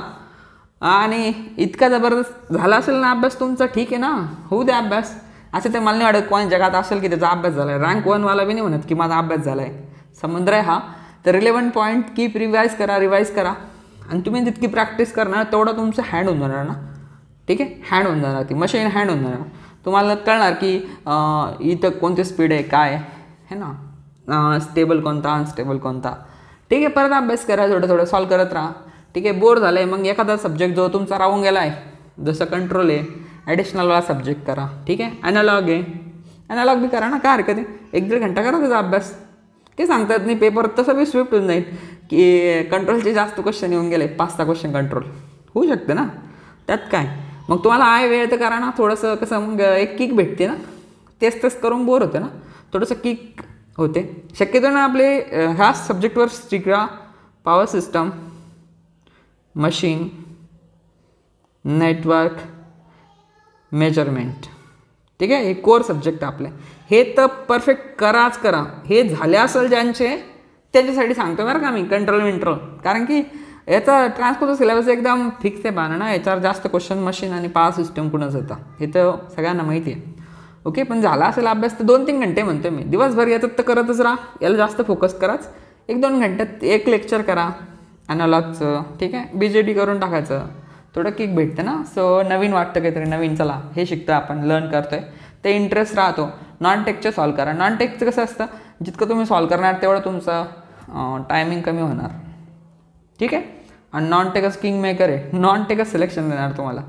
आणि इतका जबरदस्त झाला असेल ना अभ्यास तुमचा, ठीक आहे ना, होऊ द्या अभ्यास. असं ते मला नाही वाटत कोण जगात असेल की त्याचा अभ्यास झाला आहे. रँक 1वाला बी नाही म्हणत की माझा अभ्यास झाला आहे. समुद्र आहे हा. तर रिलेव्हंट पॉईंट कीप रिवाईज करा. आणि तुम्ही जितकी प्रॅक्टिस करणार तेवढं तुमचं हँड होऊन जाणार ना. ठीक आहे, हँड होऊन जाणार, ती मशीन हँड होऊन जाणार. तुम्हाला कळणार की इथं कोणती स्पीड आहे, काय आहे ना, स्टेबल कोणता, अनस्टेबल कोणता. ठीक आहे, परत अभ्यास करा, थोडं सॉल्व करत राहा. ठीक आहे, बोर झालं आहे मग एखादा सब्जेक्ट जो तुमचा राहून गेला आहे, जसं कंट्रोल आहे, ॲडिशनलवाला सब्जेक्ट करा. ठीक आहे, ॲनालॉग आहे, ॲनालॉग बी करा ना, काय हरकत आहे. 1-1.5 घंटा करा त्याचा अभ्यास. काही सांगतात नाही, पेपर तसं बी स्विफ्ट होऊन जाईल की कंट्रोलचे जास्त क्वेश्चन येऊन गेले, 5-6 क्वेश्चन कंट्रोल होऊ शकते ना, त्यात काय. मग तुम्हाला वेळ तर करा ना, थोडंसं कसं मग एक किक भेटते ना. तेच करून बोर होते ना, थोडंसं किक होते. शक्यतो ना आपले ह्या सब्जेक्टवर स्टिक राहा. Power system, machine, network, measurement. ठीक आहे, हे कोर सब्जेक्ट आपले. हे तर परफेक्ट करा. हे झाले असेल ज्यांचे, त्याच्यासाठी सांगतो बरं का मी, कंट्रोल. कारण की याचा ट्रान्सपोर्टचा सिलेबस एकदम फिक्स आहे बाना ना. याच्यावर जास्त क्वेश्चन मशीन आणि पॉवर सिस्टम कुणाच येतं हे तर सगळ्यांना माहिती आहे. ओके, पण झाला असेल अभ्यास तर 2-3 घंटे म्हणतो मी. दिवसभर याच्यात तर करतच राहा, याला जास्त फोकस कराच. 1-2 घंट्यात एक लेक्चर करा ॲनालॉगचं. ठीक आहे, BJD करून टाकायचं, थोडं किक भेटतं ना. सो नवीन वाटतं काहीतरी नवीन, चला हे शिकतो आपण, लर्न करतो आहे. ते इंटरेस्ट राहतो. नॉन टेकचे सॉल्व करा. नॉन टेकचं कसं असतं, जितकं तुम्ही सॉल्व करणार तेवढं तुमचं टायमिंग कमी होणार. ठीक आहे. आणि नॉन टेकच किंग मेकर आहे, नॉन टेकच सिलेक्शन देणार तुम्हाला.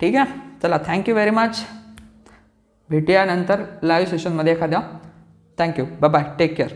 ठीक आहे. चला, थँक्यू व्हेरी मच. भेटूया नंतर लाईव्ह सेशनमध्ये एखाद्या. Thank you. Bye bye. Take care.